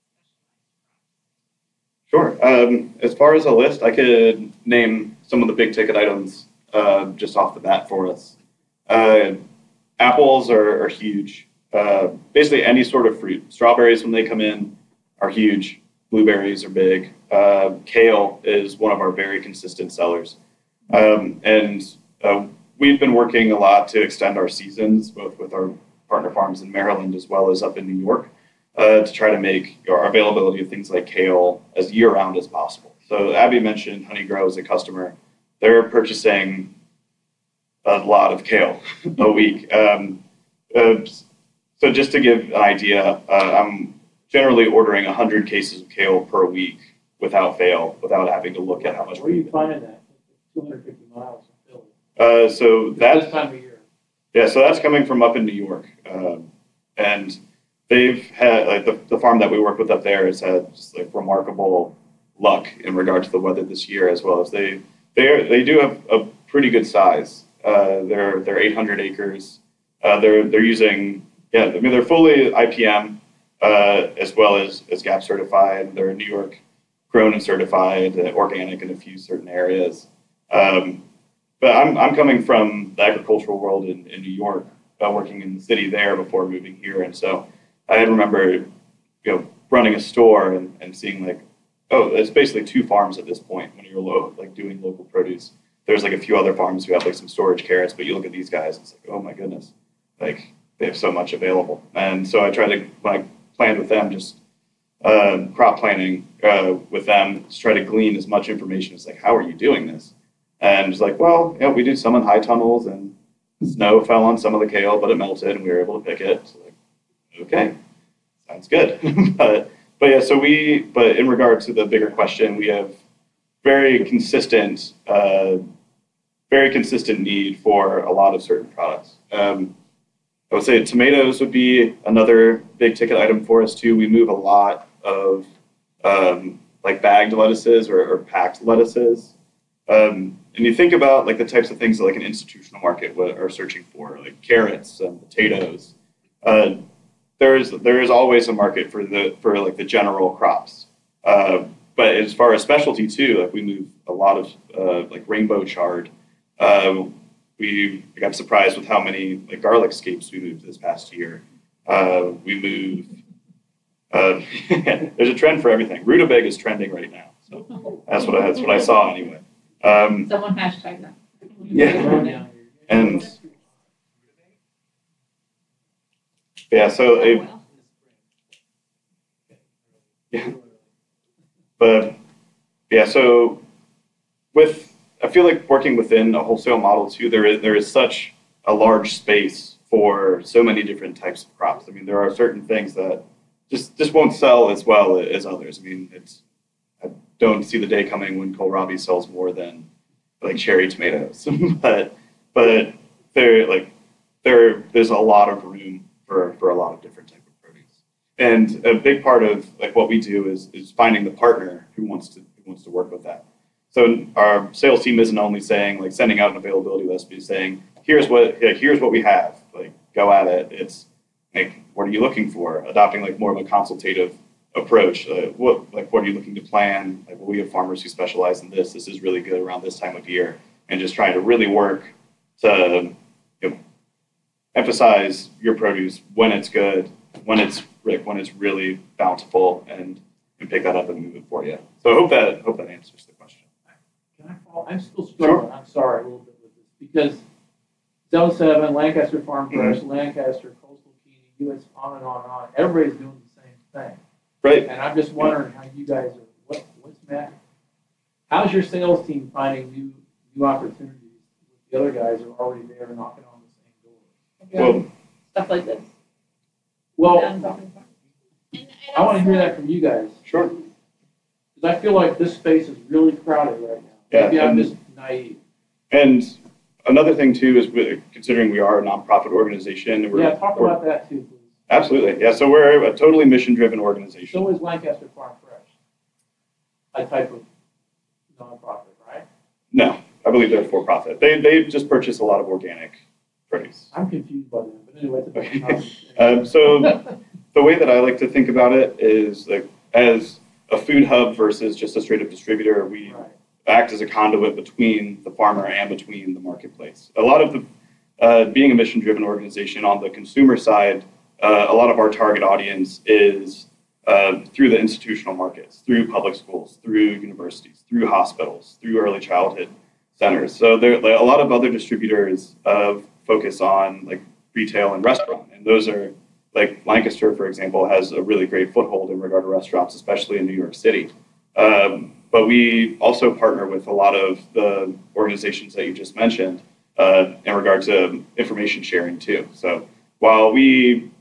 crops? Sure. As far as a list, I could name some of the big ticket items just off the bat for us. Apples are huge. Basically any sort of fruit. Strawberries, when they come in, are huge. Blueberries are big. Kale is one of our very consistent sellers. We've been working a lot to extend our seasons, both with our partner farms in Maryland as well as up in New York, to try to make our availability of things like kale as year-round as possible. So Abby mentioned Honey Grow as a customer. They're purchasing a lot of kale a week. So just to give an idea, I'm generally ordering 100 cases of kale per week without fail, without having to look at how much. Where are you finding that? 250 miles from Philly. So that's this time of year. Yeah, so that's coming from up in New York, and they've had like the farm that we work with up there has had just like remarkable luck in regard to the weather this year, as well as they do have a pretty good size. They're 800 acres. They're using they're fully IPM as well as GAP certified. They're New York grown and certified, organic in a few certain areas. But I'm coming from the agricultural world in New York, working in the city there before moving here, and so I remember running a store and seeing like, oh, it's basically two farms at this point when you're doing local produce. There's like a few other farms who have like some storage carrots, but you look at these guys, it's like, oh my goodness, like they have so much available. And so I tried to, when I planned with them, just crop planning with them, to try to glean as much information as like, how are you doing this? And it's like, well, we do some in high tunnels, and snow fell on some of the kale, but it melted and we were able to pick it. So like, okay, sounds good. but yeah, but in regard to the bigger question, we have very consistent need for a lot of certain products. I would say tomatoes would be another big ticket item for us too. We move a lot of like bagged lettuces or packed lettuces. And you think about like the types of things that like an institutional market are searching for, like carrots and potatoes. There is always a market for like the general crops. But as far as specialty too, like we move a lot of like rainbow chard. We got surprised with how many like garlic scapes we moved this past year. We move. There's a trend for everything. Rutabaga is trending right now, so that's what I saw anyway. Someone hashtag that. Yeah, and yeah, so yeah, but yeah, so I feel like working within a wholesale model too, there is such a large space for so many different types of crops. I mean, there are certain things that just won't sell as well as others. I mean, I don't see the day coming when kohlrabi sells more than like cherry tomatoes, but there's a lot of room for a lot of different types of produce. And a big part of like what we do is finding the partner who wants to work with that. So our sales team isn't only saying like sending out an availability list, but saying here's what we have, like go at it. It's like, what are you looking for? Adopting like more of a consultative approach. What are you looking to plan? Like, well, we have farmers who specialize in this. This is really good around this time of year, and just trying to really work to emphasize your produce when it's good, when it's really bountiful, and pick that up and move it for you. So I hope that answers the question. Can I follow? I'm still struggling. Sure. I'm sorry a little bit with this because Zone 7, Lancaster Farm Fresh, Lancaster, Coastal Keeney, US, on and on and on. Everybody's doing the same thing. Right. And I'm just wondering how you guys are, what's Matt? How's your sales team finding new opportunities with the other guys who are already there knocking on the same door? Well, Stuff like this. Well, And I want to hear that from you guys. Sure. Because I feel like this space is really crowded right now. Yeah, Maybe I'm just naive. And another thing too is considering we are a nonprofit organization. Yeah, talk about that too, please. Absolutely. Yeah, so we're a totally mission-driven organization. So is Lancaster Farm Fresh, a type of nonprofit, right? No, I believe they're for-profit. They just purchase a lot of organic produce. I'm confused by that, but anyway, it's a different topic. So the way that I like to think about it is like as a food hub versus just a straight-up distributor, we Right. act as a conduit between the farmer and between the marketplace. A lot of the being a mission-driven organization on the consumer side, a lot of our target audience is through the institutional markets, through public schools, through universities, through hospitals, through early childhood centers. So there a lot of other distributors focus on like retail and restaurant, and those are like Lancaster, for example, has a really great foothold in regard to restaurants, especially in New York City. But we also partner with a lot of the organizations that you just mentioned in regard to information sharing too. So while we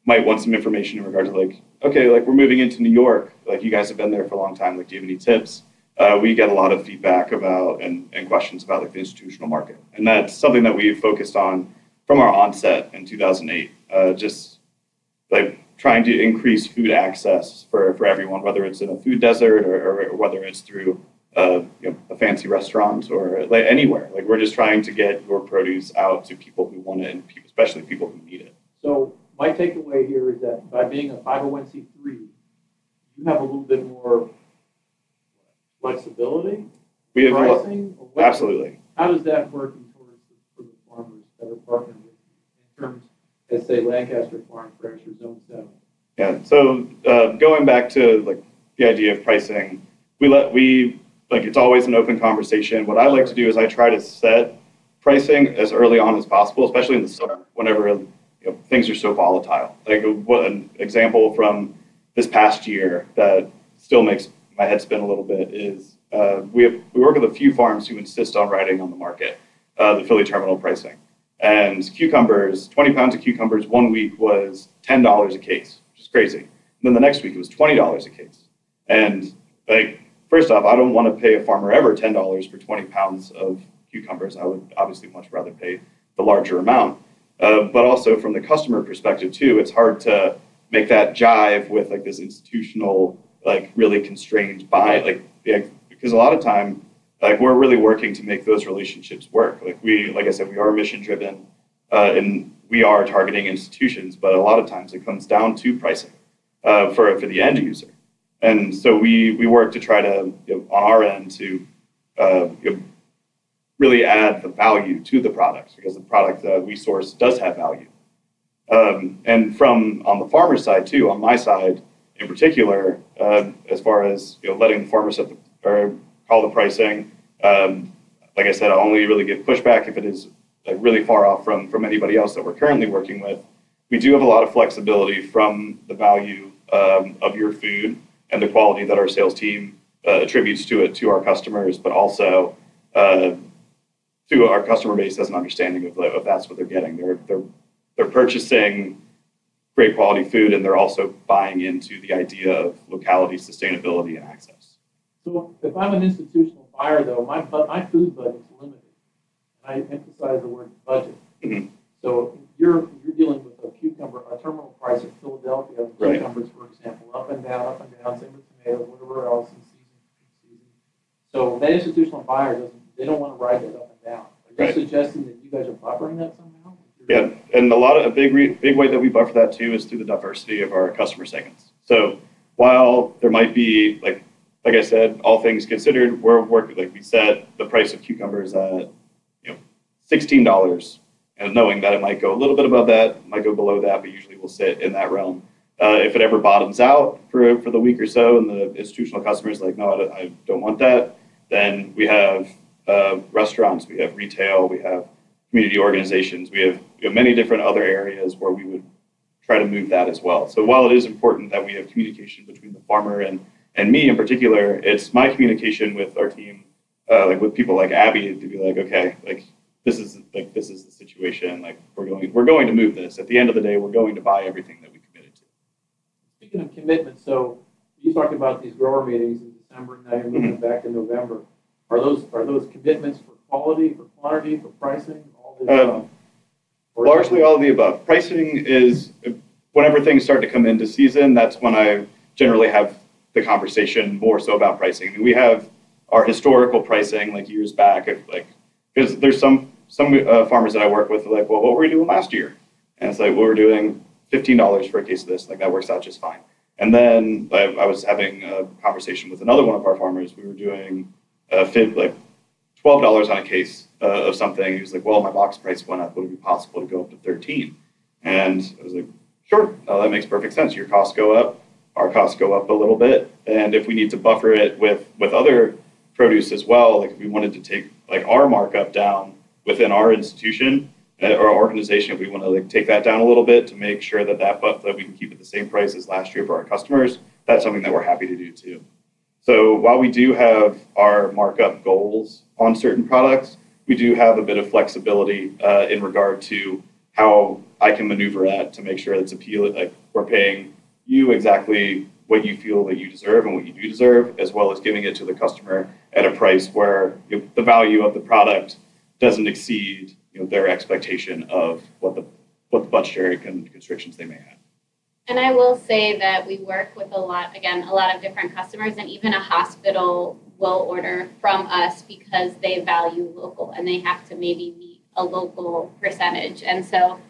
might want some information in regard to okay, we're moving into New York, you guys have been there for a long time, do you have any tips? We get a lot of feedback about and questions about the institutional market. And that's something that we've focused on from our onset in 2008, just trying to increase food access for everyone, whether it's in a food desert or whether it's through a fancy restaurant or anywhere. We're just trying to get your produce out to people who want it and especially people who need it. So my takeaway here is that by being a 501c3, you have a little bit more flexibility, We have pricing? absolutely. How does that work towards for the farmers that are partnering with you in terms, as say Lancaster Farm Fresh or Zone 7? Yeah. So going back to the idea of pricing, it's always an open conversation. What I like to do is I try to set pricing as early on as possible, especially in the summer, whenever things are so volatile. What an example from this past year that still makes my head spin a little bit is we work with a few farms who insist on writing on the market the Philly terminal pricing. And cucumbers, 20 pounds of cucumbers 1 week was $10 a case, which is crazy. And then the next week it was $20 a case. And first off, I don't want to pay a farmer ever $10 for 20 pounds of cucumbers. I would obviously much rather pay the larger amount. But also from the customer perspective too, it's hard to make that jive with this institutional, really constrained buy, because a lot of time, we're really working to make those relationships work. Like I said, we are mission driven, and we are targeting institutions, but a lot of times it comes down to pricing for the end user. And so we work to try to, on our end, to really add the value to the product, because the product that we source does have value. And from on the farmer side too, on my side in particular, as far as letting the farmer set or call the pricing, like I said, I only really give pushback if it is really far off from anybody else that we're currently working with. We do have a lot of flexibility from the value of your food and the quality that our sales team attributes to it to our customers, but also to our customer base as an understanding of that's what they're getting. They're purchasing great quality food, and they're also buying into the idea of locality, sustainability, and access. So if I'm an institutional buyer, though, my food budget's limited. And I emphasize the word budget. Mm-hmm. So you're dealing with a terminal price in Philadelphia, Right. cucumbers, for example, up and down, same with tomatoes, whatever else in season. So that institutional buyer they don't want to ride that up and down. Are you Right. suggesting that you guys are buffering that somehow? Yeah, and a big way that we buffer that too is through the diversity of our customer segments. So while there might be like I said, all things considered, we're working we set the price of cucumbers at $16, and knowing that it might go a little bit above that, might go below that, but usually we'll sit in that realm. If it ever bottoms out for the week or so, and the institutional customers no, I don't want that, then we have restaurants, we have retail, we have community organizations, we have many different other areas where we would try to move that as well. So while it is important that we have communication between the farmer and me in particular, it's my communication with our team, with people like Abby, to be okay, this is the situation. We're going to move this. At the end of the day, we're going to buy everything that we committed to. Speaking of commitment, so You talked about these grower meetings in December, and now you're moving back in November. Are those commitments for quality, for quantity, for pricing, all the above? Largely all of the above. Pricing is, whenever things start to come into season, that's when I generally have the conversation more so about pricing. I mean, we have our historical pricing like years back, because there's some farmers that I work with are like, well, what were we doing last year? And it's like, well, we're doing $15 for a case of this. Like, that works out just fine. And then I was having a conversation with another one of our farmers. We were doing like $12 on a case of something. He was like, well, my box price went up. Would it be possible to go up to 13? And I was like, sure, that makes perfect sense. Your costs go up, our costs go up a little bit. And if we need to buffer it with other produce as well, like if we wanted to take like our markup down within our institution or organization, if we want to like take that down a little bit to make sure that we can keep it the same price as last year for our customers, that's something that we're happy to do too. So while we do have our markup goals on certain products, we do have a bit of flexibility in regard to how I can maneuver that to make sure it's appealing, like we're paying you exactly what you feel that you deserve and what you do deserve, as well as giving it to the customer at a price where the value of the product doesn't exceed their expectation of what the budgetary constrictions they may have. And I will say that we work with a lot of different customers, and even a hospital will order from us because they value local and they have to maybe meet a local percentage. And so,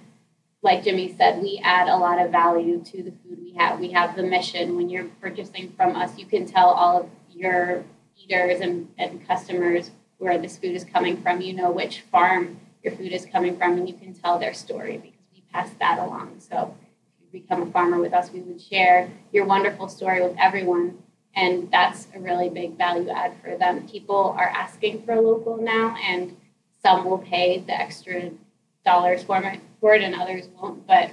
like Jimmy said, we add a lot of value to the food we have. We have the mission. When you're purchasing from us, you can tell all of your eaters and customers where this food is coming from. You know which farm your food is coming from, and you can tell their story because we pass that along. So if you become a farmer with us, we would share your wonderful story with everyone, and that's a really big value add for them. People are asking for local now, and some will pay the extra dollars for it, and others won't. But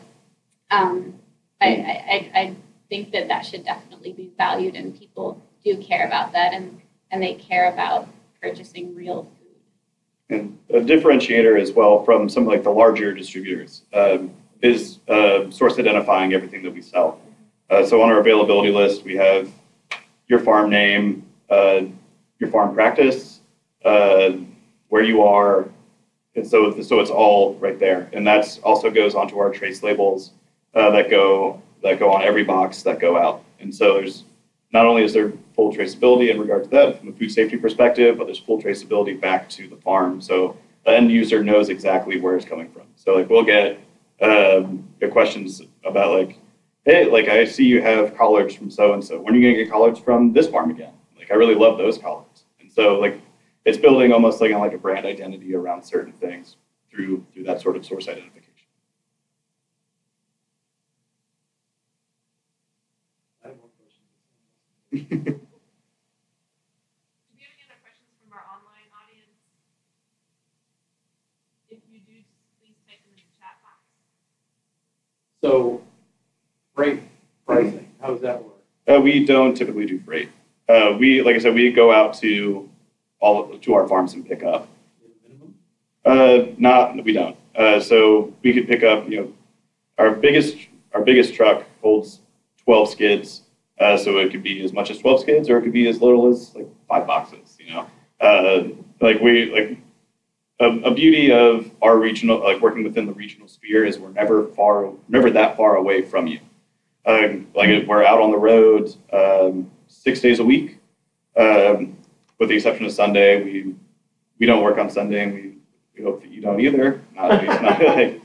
I think that should definitely be valued, and people do care about that, and they care about purchasing real food. And a differentiator as well from some like the larger distributors is source identifying everything that we sell. So on our availability list, we have your farm name, your farm practice, where you are, and so it's all right there. And that's also goes onto our trace labels that go on every box that go out. And so there's not only is there full traceability in regard to that from a food safety perspective, but there's full traceability back to the farm. So the end user knows exactly where it's coming from. So like we'll get questions about like, hey, like I see you have collards from so-and-so. When are you going to get collards from this farm again? Like I really love those collards. And so like it's building almost like on like a brand identity around certain things through that sort of source identification. I have one question. Do we have any other questions from our online audience? If you do, please type them in the chat box. So, freight pricing, how does that work? We don't typically do freight. Like I said, we go out to our farms and pick up. Minimum? We don't. So we could pick up, our biggest truck holds 12 skids. So it could be as much as 12 skids, or it could be as little as like 5 boxes. A beauty of our regional, like working within the regional sphere, is we're never that far away from you. We're out on the road 6 days a week, with the exception of Sunday. We don't work on Sunday, and we hope that you don't either. Not at least not like.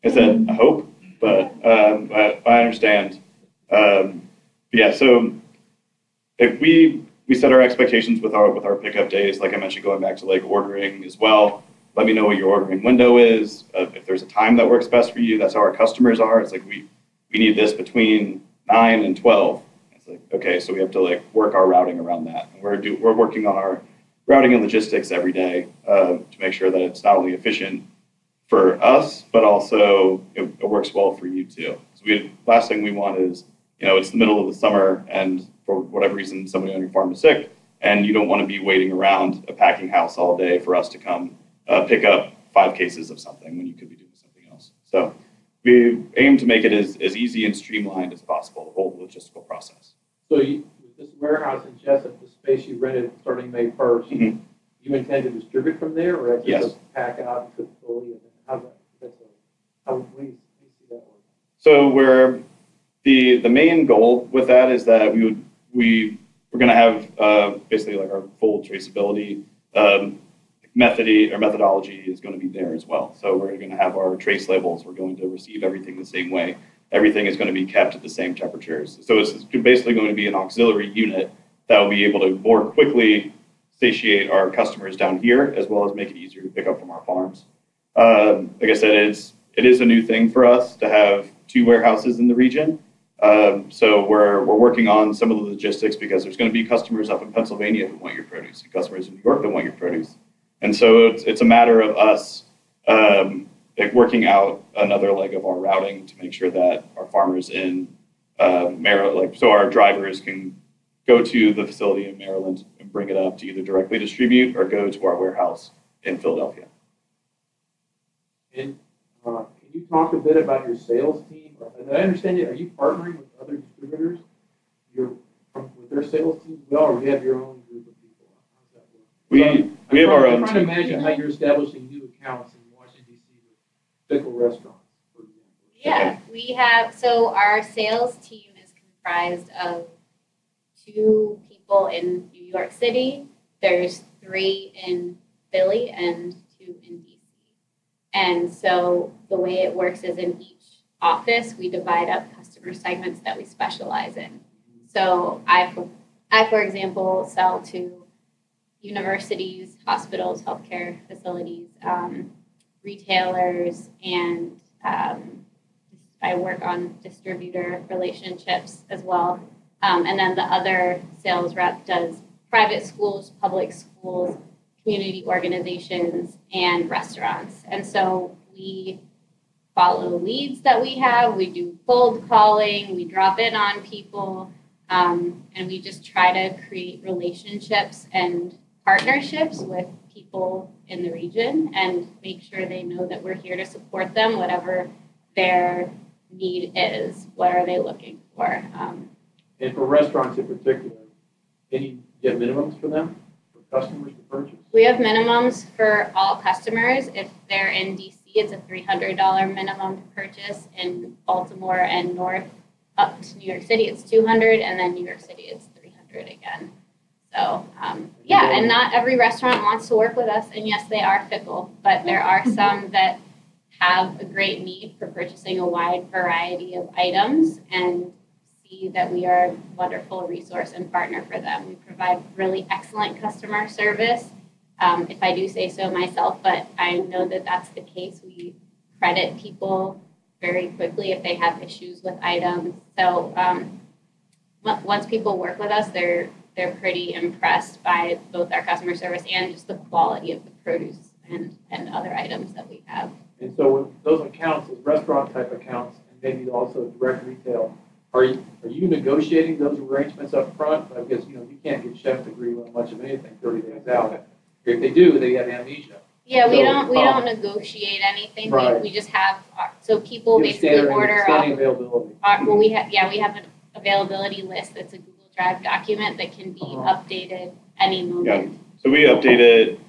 I said I hope. But I understand. Yeah, so if we set our expectations with our pickup days, like I mentioned, going back to like ordering as well. Let me know what your ordering window is. If there's a time that works best for you, that's how our customers are. It's like we need this between 9 and 12. It's like, okay, so we have to like work our routing around that. And we're working on our routing and logistics every day to make sure that it's not only efficient for us, but also it works well for you too. So last thing we want is, it's the middle of the summer and for whatever reason, somebody on your farm is sick, and you don't want to be waiting around a packing house all day for us to come pick up 5 cases of something when you could be doing something else. So we aim to make it as easy and streamlined as possible, the whole logistical process. So with this warehouse in Jessup, the space you rented starting May 1st, Mhm. you intend to distribute from there, or that's Yes. just a pack out and cook fully? And how's that? How do you see that work? So the main goal with that is that we're going to have basically like our full traceability methodology is going to be there as well. So we're going to have our trace labels. We're going to receive everything the same way. Everything is going to be kept at the same temperatures. So it's basically going to be an auxiliary unit that will be able to more quickly satiate our customers down here, as well as make it easier to pick up from our farms. Like I said, it is a new thing for us to have 2 warehouses in the region. So we're working on some of the logistics because there's going to be customers up in Pennsylvania who want your produce, and customers in New York that want your produce. And so it's a matter of us like working out another leg of our routing to make sure that our farmers in Maryland, so our drivers can go to the facility in Maryland and bring it up to either directly distribute or go to our warehouse in Philadelphia. And can you talk a bit about your sales team? As I understand it, are you partnering with other distributors? With their sales team as well, or you have your own group of people? How does that work? We have our own I'm trying to team. imagine how you're establishing new accounts in Washington, D.C. with pickle restaurants, for example. Yeah, we have, so our sales team is comprised of 2 people in New York City. There's 3 in Philly and 2 in DC. And so the way it works is in each office, we divide up customer segments that we specialize in. So I, for example, sell to universities, hospitals, healthcare facilities, retailers, and I work on distributor relationships as well. And then the other sales rep does private schools, public schools, community organizations, and restaurants. And so we follow leads that we have. We do cold calling. We drop in on people. And we just try to create relationships and partnerships with people in the region and make sure they know that we're here to support them, whatever their need is. What are they looking for? And for restaurants in particular, do you have minimums for them, for customers to purchase? We have minimums for all customers. If they're in DC, it's a $300 minimum to purchase. In Baltimore and north up to New York City, it's $200, and then New York City, it's $300 again. So, yeah, and not every restaurant wants to work with us, and yes, they are fickle, but there are some that have a great need for purchasing a wide variety of items and see that we are a wonderful resource and partner for them. We provide really excellent customer service, if I do say so myself, but I know that that's the case. We credit people very quickly if they have issues with items. So once people work with us, they're pretty impressed by both our customer service and just the quality of the produce and other items that we have. And so with those accounts, those restaurant type accounts, and maybe also direct retail, are you negotiating those arrangements up front? Because you can't get chef degree on much of anything 30 days out. If they do, they have amnesia. Yeah, we don't negotiate anything. Right. We just have so people You have basically order standing availability. we have an availability list that's a Google Drive document that can be updated any moment. Yeah. So we update it.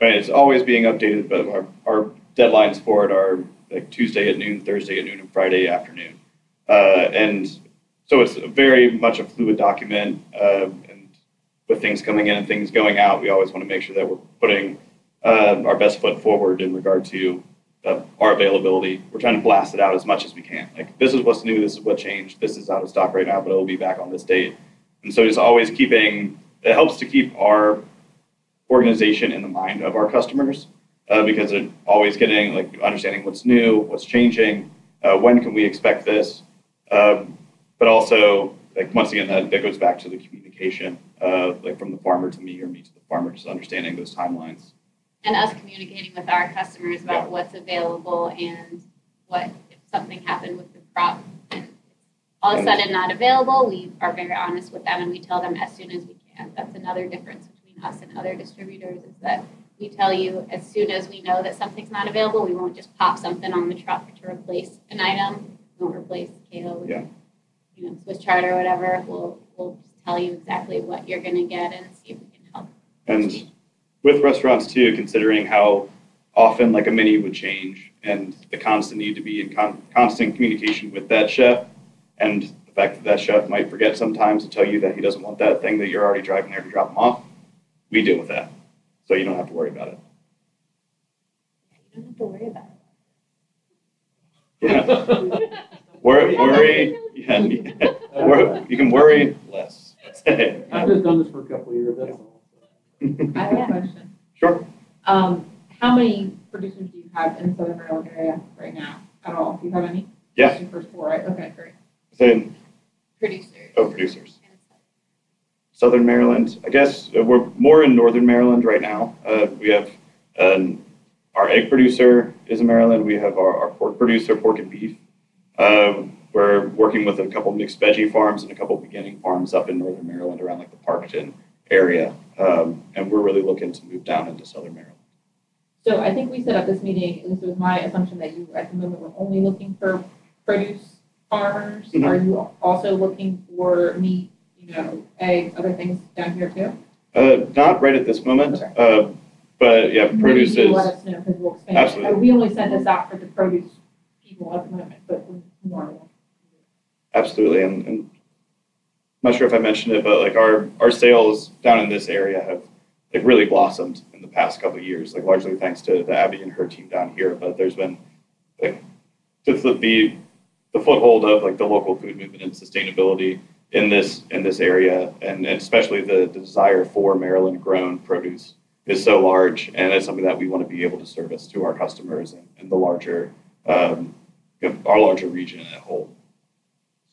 Right, it's always being updated, but our deadlines for it are like Tuesday at noon, Thursday at noon, and Friday afternoon. And so it's very much a fluid document. And with things coming in and things going out, we always want to make sure that we're putting our best foot forward in regard to our availability. We're trying to blast it out as much as we can. Like, this is what's new, this is what changed, this is out of stock right now, but it'll be back on this date. And so just always it helps to keep our organization in the mind of our customers because they're always getting, understanding what's new, what's changing, when can we expect this. But also, once again, that goes back to the communication, from the farmer to me or me to the farmer, just understanding those timelines. And us communicating with our customers about what's available and what if something happened with the crop and it's all of a sudden not available, we are very honest with them and we tell them as soon as we can. That's another difference between us and other distributors is that we tell you as soon as we know that something's not available, we won't just pop something on the truck to replace an item. We won't replace kale with, Swiss chard or whatever. We'll just tell you exactly what you're going to get and see if we can help. And with restaurants too, considering how often like a menu would change and the constant need to be in constant communication with that chef, and the fact that that chef might forget sometimes to tell you that he doesn't want that thing that you're already driving there to drop him off, we deal with that. So you don't have to worry about it. You don't have to worry about Yeah. worry, you can worry less. I've just done this for a couple of years, that's all. I have a question. Sure. How many producers do you have in the Southern Maryland area right now at all? Do you have any? Yeah. Just your first four, right? Okay, great. Same. producers. Oh, producers. Southern Maryland. I guess we're more in Northern Maryland right now. We have our egg producer is in Maryland. We have our pork producer, pork and beef. We're working with a couple mixed veggie farms and a couple beginning farms up in Northern Maryland around like the Parkton area. And we're really looking to move down into Southern Maryland. So I think we set up this meeting, at least it was my assumption that you at the moment were only looking for produce farmers. Mm-hmm. Are you also looking for meat, eggs, other things down here too? Not right at this moment. Okay. But yeah, produce Maybe is. let us know because we'll expand. Absolutely. We only sent this out for the produce people at the moment, but more. Absolutely, and I'm not sure if I mentioned it, but like our sales down in this area have like really blossomed in the past couple of years, like largely thanks to Abby and her team down here. But there's been like the foothold of like the local food movement and sustainability in this area, and especially the desire for Maryland grown produce is so large, and it's something that we want to be able to service to our customers and the larger our larger region as a whole.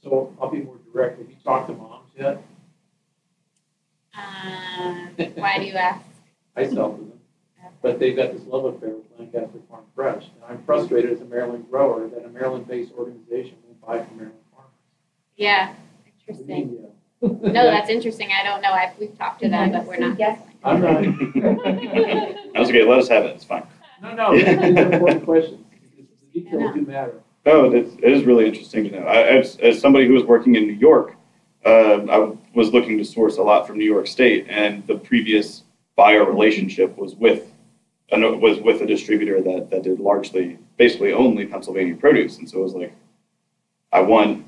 So I'll be more direct. Have you talked to moms yet? Why do you ask? I sell to them. But they've got this love affair with Lancaster Farm Fresh. And I'm frustrated as a Maryland grower that a Maryland-based organization won't buy from Maryland farmers. Yeah, What do you interesting. mean, No, that's interesting. I don't know. We've talked to them, but we're not. Yes. I'm not. That's okay. Let us have it. It's fine. No, these are important questions. The details do matter. No, it is really interesting to know. As somebody who was working in New York, I was looking to source a lot from New York State, and the previous buyer relationship was with a distributor that did largely, basically only Pennsylvania produce, and so it was like, I want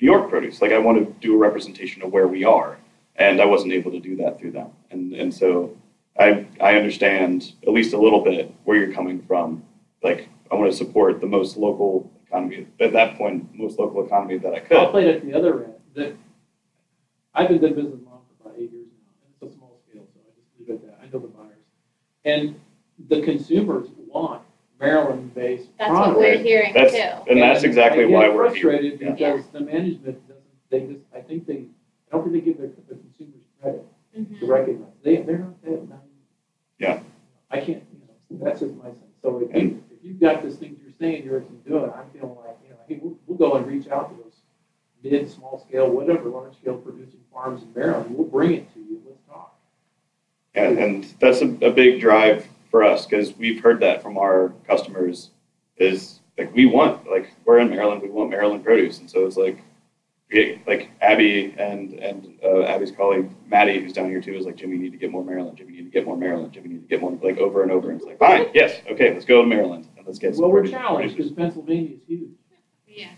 New York produce. Like I want to do a representation of where we are, and I wasn't able to do that through them, and so I understand at least a little bit where you're coming from. Like I want to support the most local economy at that point, most local economy that I could. I'll play it at the other end. That I've been doing business with mom for about 8 years now, and it's a small scale, so I just leave it at that. I know the buyers, and the consumers want Maryland-based That's products. what we're hearing too. And that's exactly why we're here. frustrated because the management doesn't. I don't think they give the consumers credit to recognize they're not that naive. Yeah. I can't. That's just my sense. So if you've got this thing you're saying you're doing, I'm feeling like hey, we'll go and reach out to those mid, small scale, whatever, large scale producing farms in Maryland. We'll bring it to you. Let's talk. And that's a big drive for us because we've heard that from our customers is like we're in Maryland, we want Maryland produce, and so it's like Abby and Abby's colleague Maddie, who's down here too, is like, Jimmy, you need to get more Maryland. Jimmy, you need to get more Maryland. Jimmy, you need to get more, like over and over. And it's like, fine, yes, okay, let's go to Maryland and let's get some. Well, we're produce. challenged because Pennsylvania is huge. Yeah.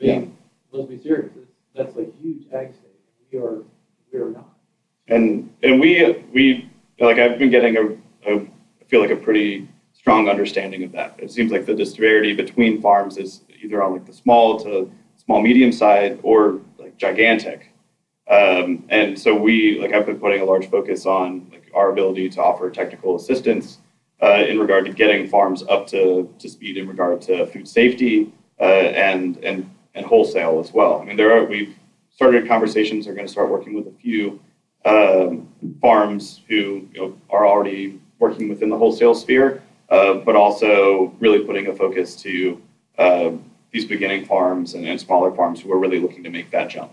I mean, let's be serious. That's a huge ag state. We are not. And we like I've been getting I feel like a pretty strong understanding of that. It seems like the disparity between farms is either on like the small to small medium side or like gigantic. And so I've been putting a large focus on like our ability to offer technical assistance in regard to getting farms up to speed in regard to food safety and wholesale as well. I mean, we've started conversations. Are going to start working with a few farms who are already working within the wholesale sphere, but also really putting a focus to these beginning farms and smaller farms who are really looking to make that jump.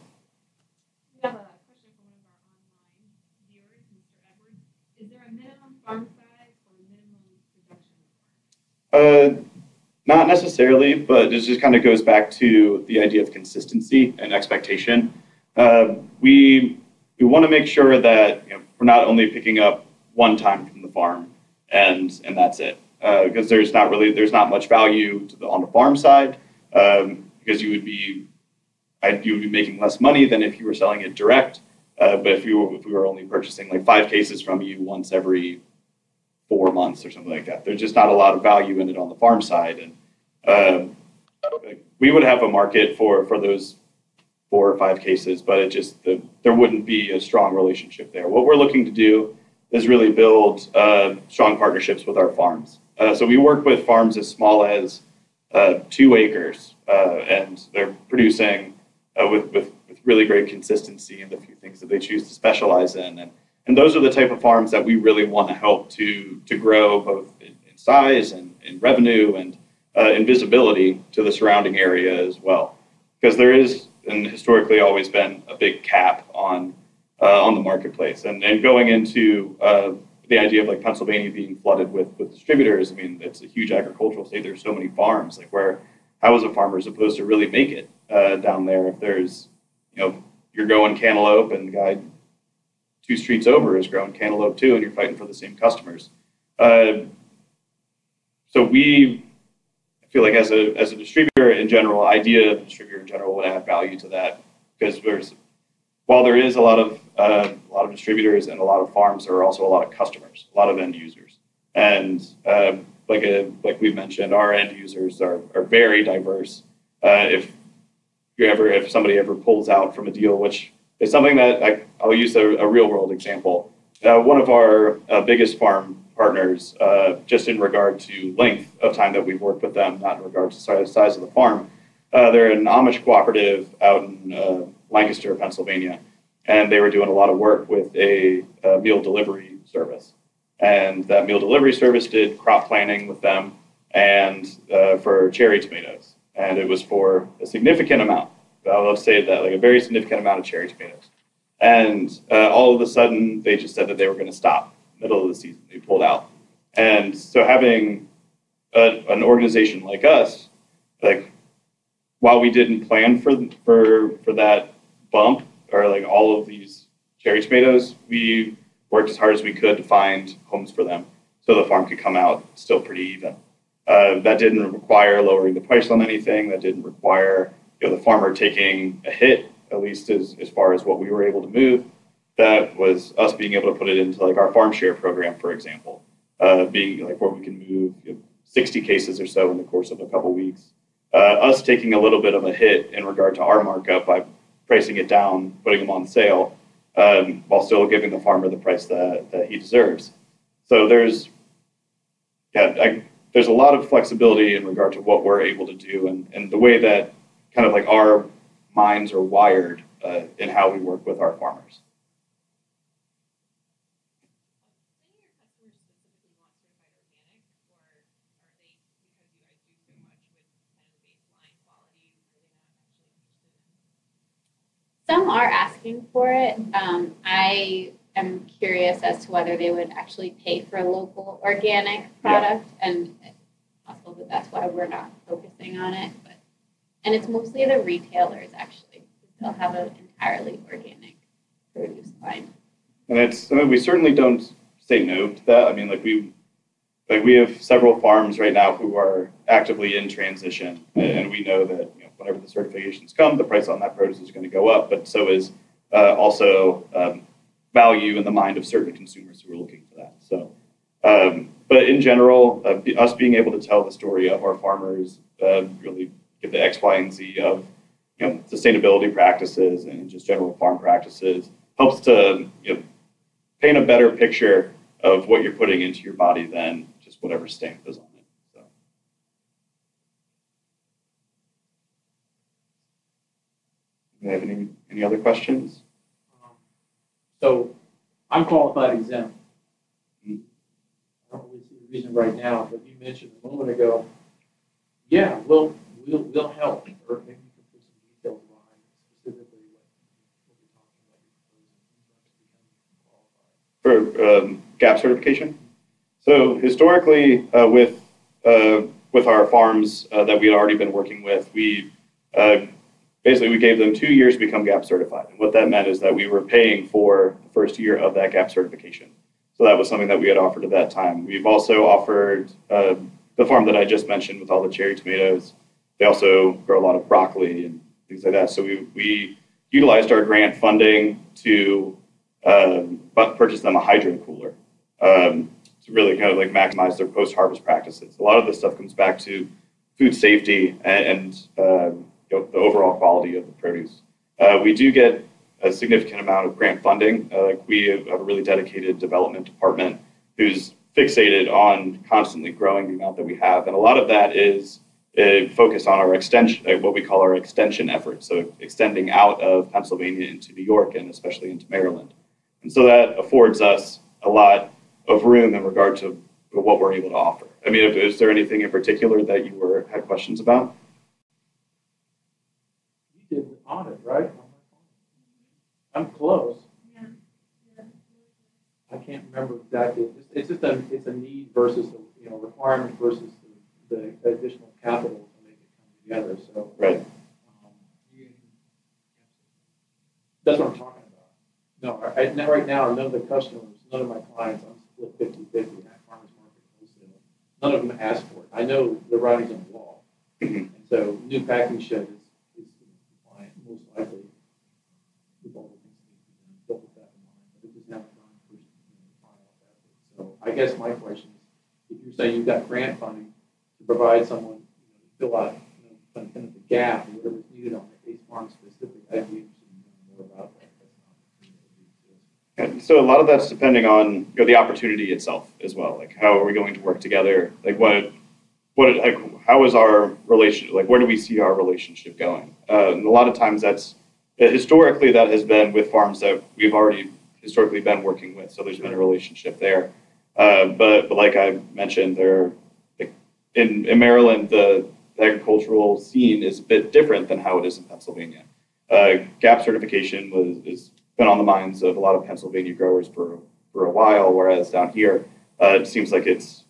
We have a question from one of our online viewers, Mr. Edwards. Is there a minimum farm size or a Not necessarily, but it just kind of goes back to the idea of consistency and expectation. We want to make sure that we're not only picking up one time from the farm and that's it, because there's not much value on the farm side, because you would be making less money than if you were selling it direct. But if we were only purchasing like 5 cases from you once every 4 months or something like that, there's just not a lot of value in it on the farm side. And we would have a market for those 4 or 5 cases, but there wouldn't be a strong relationship there. What we're looking to do is really build strong partnerships with our farms. So we work with farms as small as 2 acres, and they're producing with really great consistency in the few things that they choose to specialize in. And those are the type of farms that we really want to help to grow both in size and in revenue and in visibility to the surrounding area as well. Because there is, and historically always been, a big cap on the marketplace. And going into the idea of like Pennsylvania being flooded with distributors, I mean, it's a huge agricultural state. There's so many farms. Like how is a farmer supposed to really make it down there if there's, you're growing cantaloupe and the guy 2 streets over is growing cantaloupe too, and you're fighting for the same customers. So I feel like as a distributor in general, idea of the distributor in general would add value to that, because while there is a lot of distributors and a lot of farms, there are also a lot of customers, a lot of end users, and like we've mentioned, our end users are very diverse. If somebody ever pulls out from a deal, which is something that I'll use a real world example. One of our biggest farm partners, just in regard to length of time that we've worked with them, not in regard to size of the farm, they're an Amish cooperative out in Lancaster, Pennsylvania, and they were doing a lot of work with a meal delivery service. And that meal delivery service did crop planning with them and for cherry tomatoes. And it was for a significant amount. I'll say that, like a very significant amount of cherry tomatoes. And all of a sudden, they just said that they were going to stop middle of the season. They pulled out. And so having an organization like us, like, while we didn't plan for that bump or like all of these cherry tomatoes, we worked as hard as we could to find homes for them so the farm could come out still pretty even. That didn't require lowering the price on anything. That didn't require the farmer taking a hit, at least as far as what we were able to move. That was us being able to put it into like our farm share program, for example, being like where we can move 60 cases or so in the course of a couple weeks. Us taking a little bit of a hit in regard to our markup by pricing it down, putting them on sale, while still giving the farmer the price that he deserves. So there's a lot of flexibility in regard to what we're able to do and the way that kind of like our minds are wired in how we work with our farmers. Some are asking for it. I am curious as to whether they would actually pay for a local organic product, and it's possible that that's why we're not focusing on it. And it's mostly the retailers, actually. They'll have an entirely organic produce line. And we certainly don't say no to that. I mean, we have several farms right now who are actively in transition, and we know that whenever the certifications come, the price on that produce is going to go up, but so is also value in the mind of certain consumers who are looking for that. So, but in general, us being able to tell the story of our farmers, really give the X, Y, and Z of sustainability practices and just general farm practices, helps to paint a better picture of what you're putting into your body than just whatever stamp is on it. So, do you have any other questions? So I'm qualified exempt. I don't really see the reason right now, but you mentioned a moment ago, we'll help, or maybe you can put some details behind specifically what you're talking about. For GAP certification. So historically, with with our farms that we had already been working with, we basically we gave them 2 years to become GAP certified. And what that meant is that we were paying for the first year of that GAP certification. So that was something that we had offered at that time. We've also offered the farm that I just mentioned with all the cherry tomatoes. They also grow a lot of broccoli and things like that. So we utilized our grant funding to purchase them a hydro cooler to really kind of like maximize their post-harvest practices. A lot of this stuff comes back to food safety and the overall quality of the produce. We do get a significant amount of grant funding. We have a really dedicated development department who's fixated on constantly growing the amount that we have. And a lot of that is focused on our extension, what we call our extension efforts. So extending out of Pennsylvania into New York and especially into Maryland. And so that affords us a lot of room in regard to what we're able to offer. I mean, is there anything in particular that you had questions about? You did the audit, right? I'm close. Yeah. I can't remember exactly. It's just it's a need versus a requirement versus the additional capital to make it come together. So Right. That's what I'm talking about. No, right now, none of the customers, none of my clients, I'm split 50-50 at farmers market wholesale. None of them ask for it. I know the writing's on the wall. And so new packing shed is compliant, most likely, with all the things that need to be done, built with that in mind, but it just haven't gone through the final effort. So I guess my question is, if you're saying you've got grant funding to provide someone, to fill out, kind of the gap or whatever's needed on the Ace Farm specific, I'd be interested in knowing more about that. And so a lot of that's depending on the opportunity itself as well. Like, how are we going to work together? Like, how is our relationship? Like, where do we see our relationship going? And a lot of times historically that has been with farms that we've already historically been working with. So there's been a relationship there. But like I mentioned, in Maryland, the agricultural scene is a bit different than how it is in Pennsylvania. GAP certification is been on the minds of a lot of Pennsylvania growers for a while, whereas down here, it seems like it's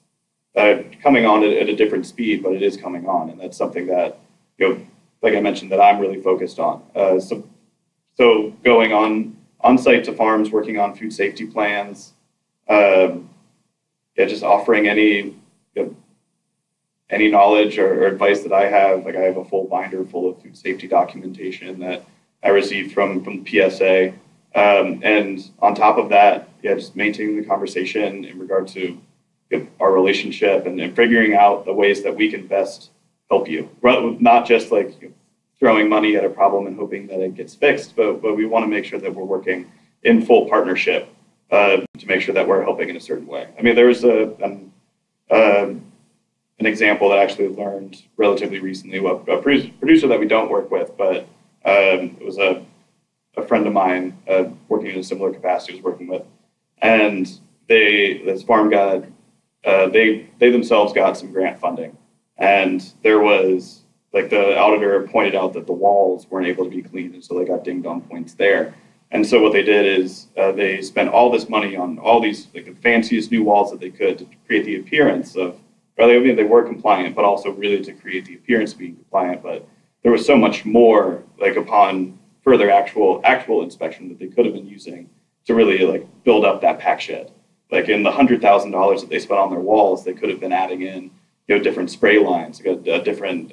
coming on at a different speed, but it is coming on, and that's something that, like I mentioned, that I'm really focused on. So going on site to farms, working on food safety plans, just offering any knowledge or advice that I have. Like, I have a full binder full of food safety documentation that I received from PSA. And on top of that, just maintaining the conversation in regard to our relationship and figuring out the ways that we can best help you. Not just like throwing money at a problem and hoping that it gets fixed, but we want to make sure that we're working in full partnership to make sure that we're helping in a certain way. I mean, there was an example that I actually learned relatively recently, a producer that we don't work with, but it was a friend of mine working in a similar capacity was working with, and this farm got they themselves got some grant funding, and there was, like, the auditor pointed out that the walls weren't able to be cleaned, and so they got dinged on points there. And so what they did is they spent all this money on all these, like, the fanciest new walls that they could to create the appearance of, well, I mean, they were compliant, but also really to create the appearance of being compliant. But there was so much more, like, upon further actual inspection that they could have been using to really, like, build up that pack shed. Like, in the $100,000 that they spent on their walls, they could have been adding in, different spray lines, like a different,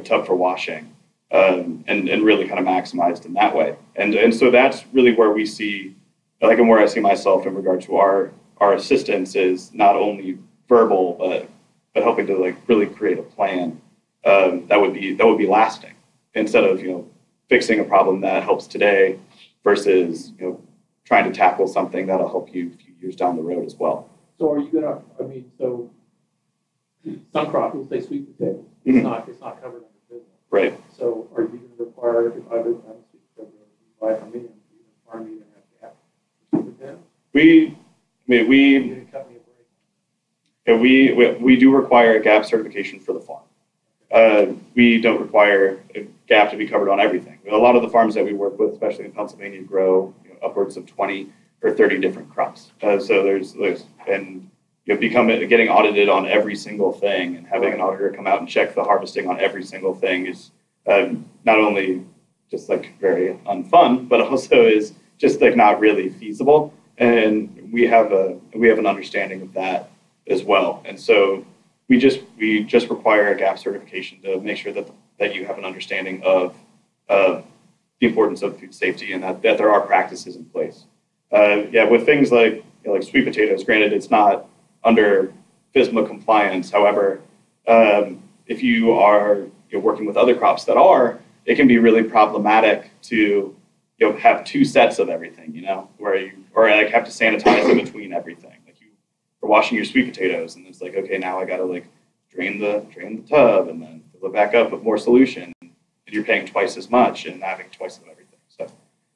tub for washing, and really kind of maximized in that way. And so that's really where we see, like, and where I see myself in regard to our assistance is not only verbal, but helping to, like, really create a plan that would be lasting, instead of fixing a problem that helps today versus trying to tackle something that'll help you a few years down the road as well. So are you gonna? So some crop, we'll say sweet potato. It's not covered under business. Right. So are you going to require, if I don't sweet potato, you buy from me, and you farm me to have gap for sweet potato? You're going to cut me a break. We do require a GAP certification for the farm. We don't require a GAP to be covered on everything. A lot of the farms that we work with, especially in Pennsylvania, grow upwards of 20 or 30 different crops. So there's and getting audited on every single thing, and having an auditor come out and check the harvesting on every single thing is not only just like very unfun, but also is just like not really feasible. And we have an understanding of that as well. And so we just require a GAP certification to make sure that you have an understanding of the importance of food safety, and that there are practices in place. With things like sweet potatoes, granted it's not under FSMA compliance. However, if you are working with other crops that are, it can be really problematic to have two sets of everything, where you have to sanitize in between everything. Like you are washing your sweet potatoes, and it's like, okay, now I got to drain the tub and then fill it back up with more solution, and you're paying twice as much and having twice of everything. So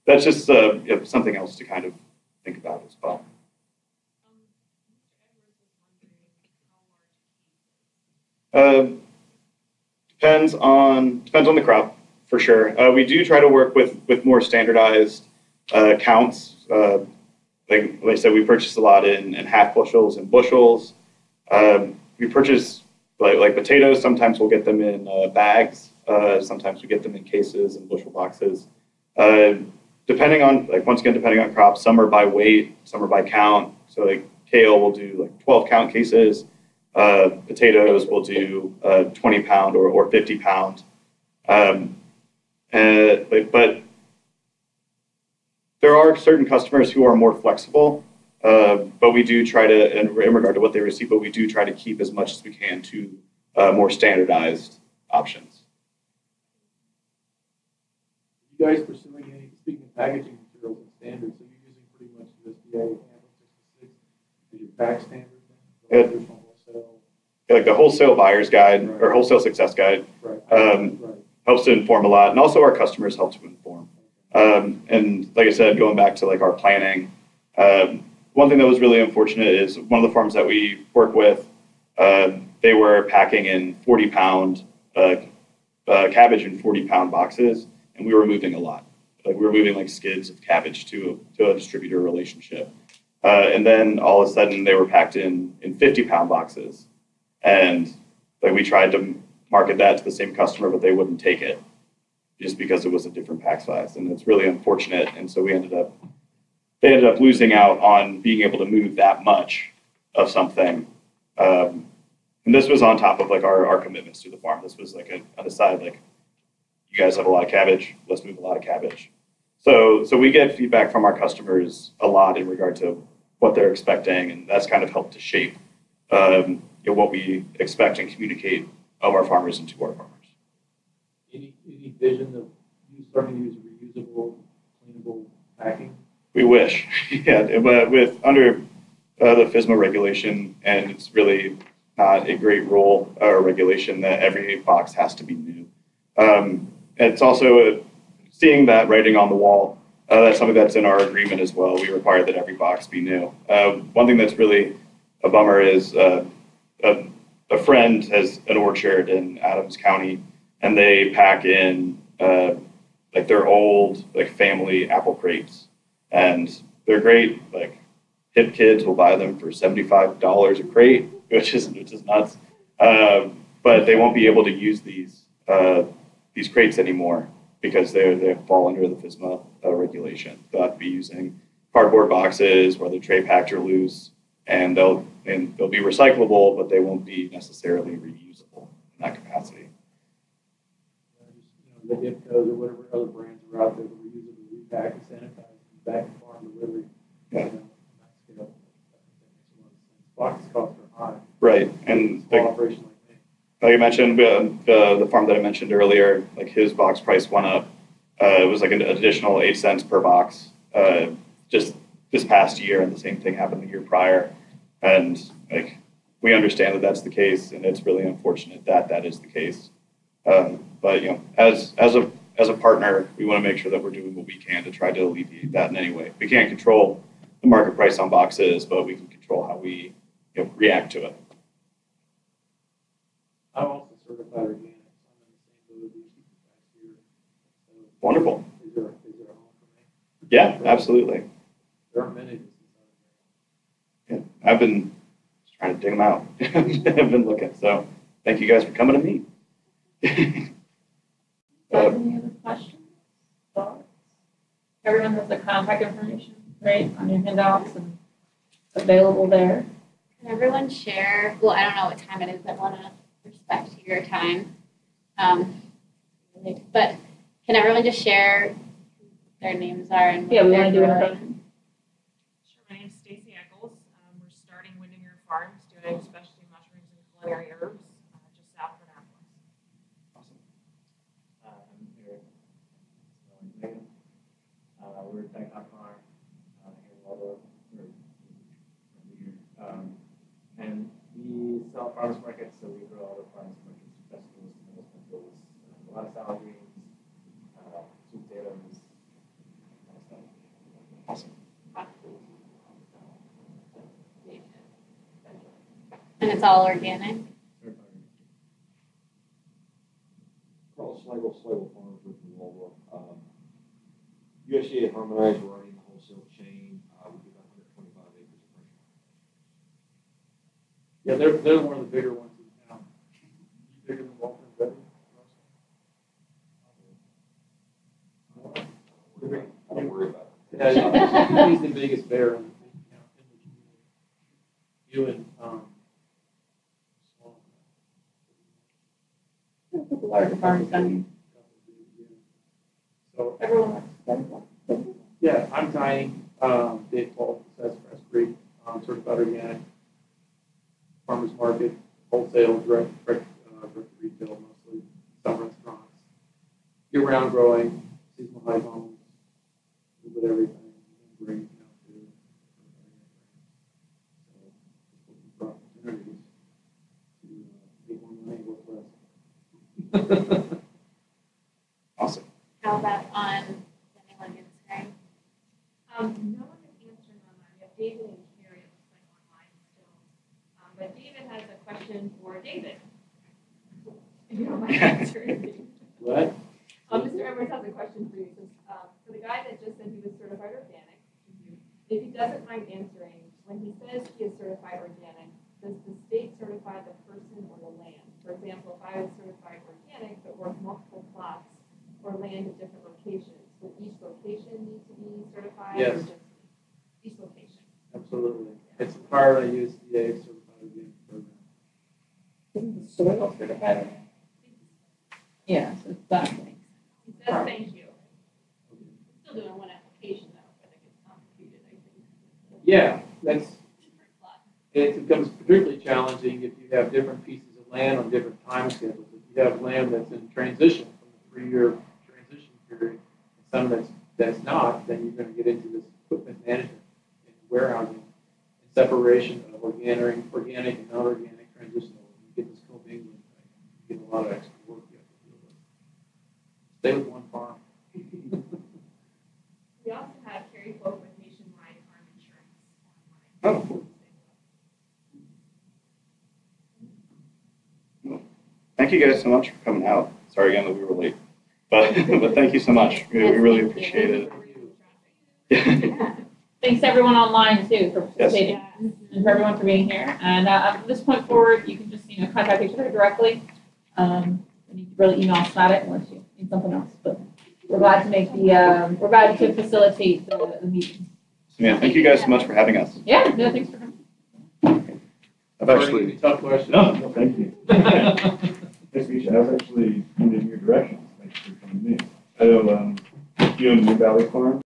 that's just something else to kind of think about as well. Depends on the crop, for sure. We do try to work with more standardized counts. Like I said, we purchase a lot in half bushels and bushels. We purchase like potatoes. Sometimes we'll get them in bags. Sometimes we get them in cases and bushel boxes. Depending on crops, some are by weight, some are by count. So like kale will do 12 count cases. Potatoes will do 20 pound or 50 pound. But there are certain customers who are more flexible, but we do try to, in regard to what they receive, but we do try to keep as much as we can to more standardized options. You guys pursuing any, speaking of packaging materials and standards, so you're using pretty much USDA and 66 as your pack standard? Like the wholesale buyer's guide or wholesale success guide helps to inform a lot, and also our customers help to inform. And like I said, going back to our planning, one thing that was really unfortunate is one of the farms that we work with, they were packing in 40-pound cabbage in 40-pound boxes, and we were moving a lot. We were moving skids of cabbage to a distributor relationship. And then all of a sudden they were packed in 50-pound boxes. And we tried to market that to the same customer, but they wouldn't take it just because it was a different pack size. And it's really unfortunate. And so they ended up losing out on being able to move that much of something. And this was on top of our commitments to the farm. This was on the side, you guys have a lot of cabbage, let's move a lot of cabbage. So we get feedback from our customers a lot in regard to what they're expecting, and that's kind of helped to shape what we expect and communicate of our farmers and to our farmers. Any vision of you starting to use reusable, cleanable packing? We wish, yeah, but with under the FSMA regulation, and it's really not a great rule or regulation that every box has to be new. It's also seeing that writing on the wall. That's something that's in our agreement as well. We require that every box be new. One thing that's really a bummer is a friend has an orchard in Adams County, and they pack in their old family apple crates, and they're great. Hip kids will buy them for $75 a crate, which is nuts. But they won't be able to use these crates anymore because they fall under the FSMA regulation. They'll have to be using cardboard boxes where the tray packed or loose, and they'll be recyclable, but they won't be necessarily reusable in that capacity. The Dipcos or whatever other brands are out there that reusable, repack, and sanitize, back to farm delivery. Yeah. Box costs are high. Right, and operation like I mentioned, the farm that I mentioned earlier, his box price went up. It was an additional 8 cents per box just this past year, and the same thing happened the year prior. And we understand that that's the case, and it's really unfortunate that that is the case. But as a partner, we want to make sure that we're doing what we can to try to alleviate that in any way. We can't control the market price on boxes, but we can control how we react to it. I'm also certified organic. So I'm in the same boat as you last year. So Wonderful. Is there a home for me? Yeah, absolutely. There aren't many. Yeah, I've been trying to dig them out. I've been looking. So thank you guys for coming to meet. Any other questions? Thoughts? Everyone has the contact information, right, on your handouts and available there. Can everyone share, well, I don't know what time it is, I want to respect your time. But can everyone just share who their names are and what Yeah, we they're want to do it in growing? person. Sure, my name's Stacy Eccles. We're starting Windermere Farms doing specialty mushrooms and culinary herbs just south of Annapolis. Awesome. I'm Eric. Megan. We're at Dyke Farm here in Waldo. We're here. And we sell farmers markets, so we grow all the farmers markets, vegetables, tomatoes, pickles, a lot of salad greens, sweet potatoes, kind of stuff. Awesome. And it's all organic? Carl Schlegel Farms with Delaware. USDA harmonized, we're already in the wholesale chain. We do about 125 acres of fresh. Yeah, they're one of the bigger ones in town. Bigger than Walter and Betty. I don't worry about it. Yeah, he's the biggest bear in the community. You and, A couple larger farms done. So, Everyone wants. yeah, I'm Tiny, Dave Paul, that's Press Creek, certified organic, farmers market, wholesale, direct retail mostly, some restaurants. Year-round growing, seasonal high homes, a little bit of everything, great, too. So, looking for opportunities to make more money, work less. Awesome. How about on, is anyone answering? No one is answering online. We have David and Carrie, it looks like online still. But David has a question for David. If you don't mind answering. What? Mr. Edwards has a question for you. For the guy that just said he was certified organic, if he doesn't mind answering, when he says he is certified organic, does the state certify the person or the land? For example, if I was certified organic but work multiple plots or land at different locations, would each location need to be certified? Yes. Or just each location? Absolutely. It's part of the USDA certified organic program. Isn't the soil certified? Yeah, so it's that thing. He says thank you. Still doing one application though, but it gets complicated, I think. Yeah, that's, Different plot. it becomes particularly challenging if you have different pieces of land on different time schedules. If you have land that's in transition from the 3-year transition period, and some that's not, then you're going to get into this equipment management and warehousing and separation of organic and non-organic transition. You get this commingling thing. You get a lot of extra work you have to deal with. Stay with one farm. We also have Carrie Folk with Nationwide Farm Insurance Oh, cool. Thank you guys so much for coming out. Sorry again that we were late, but thank you so much. We really Yes, thank appreciate you. it. Yeah. Thanks to everyone online too for Yes. participating and for everyone for being here. And from this point forward, you can just contact each other directly. And you can really email us about it unless you need something else. But we're glad to make the we're glad to facilitate the meeting. So, yeah, thank you guys so much for having us. Yeah, no, thanks for coming. I've actually. Tough question. No, thank you. Nice to meet you. I was actually in your direction. Thanks for coming to me. I know, you own New Valley Farm.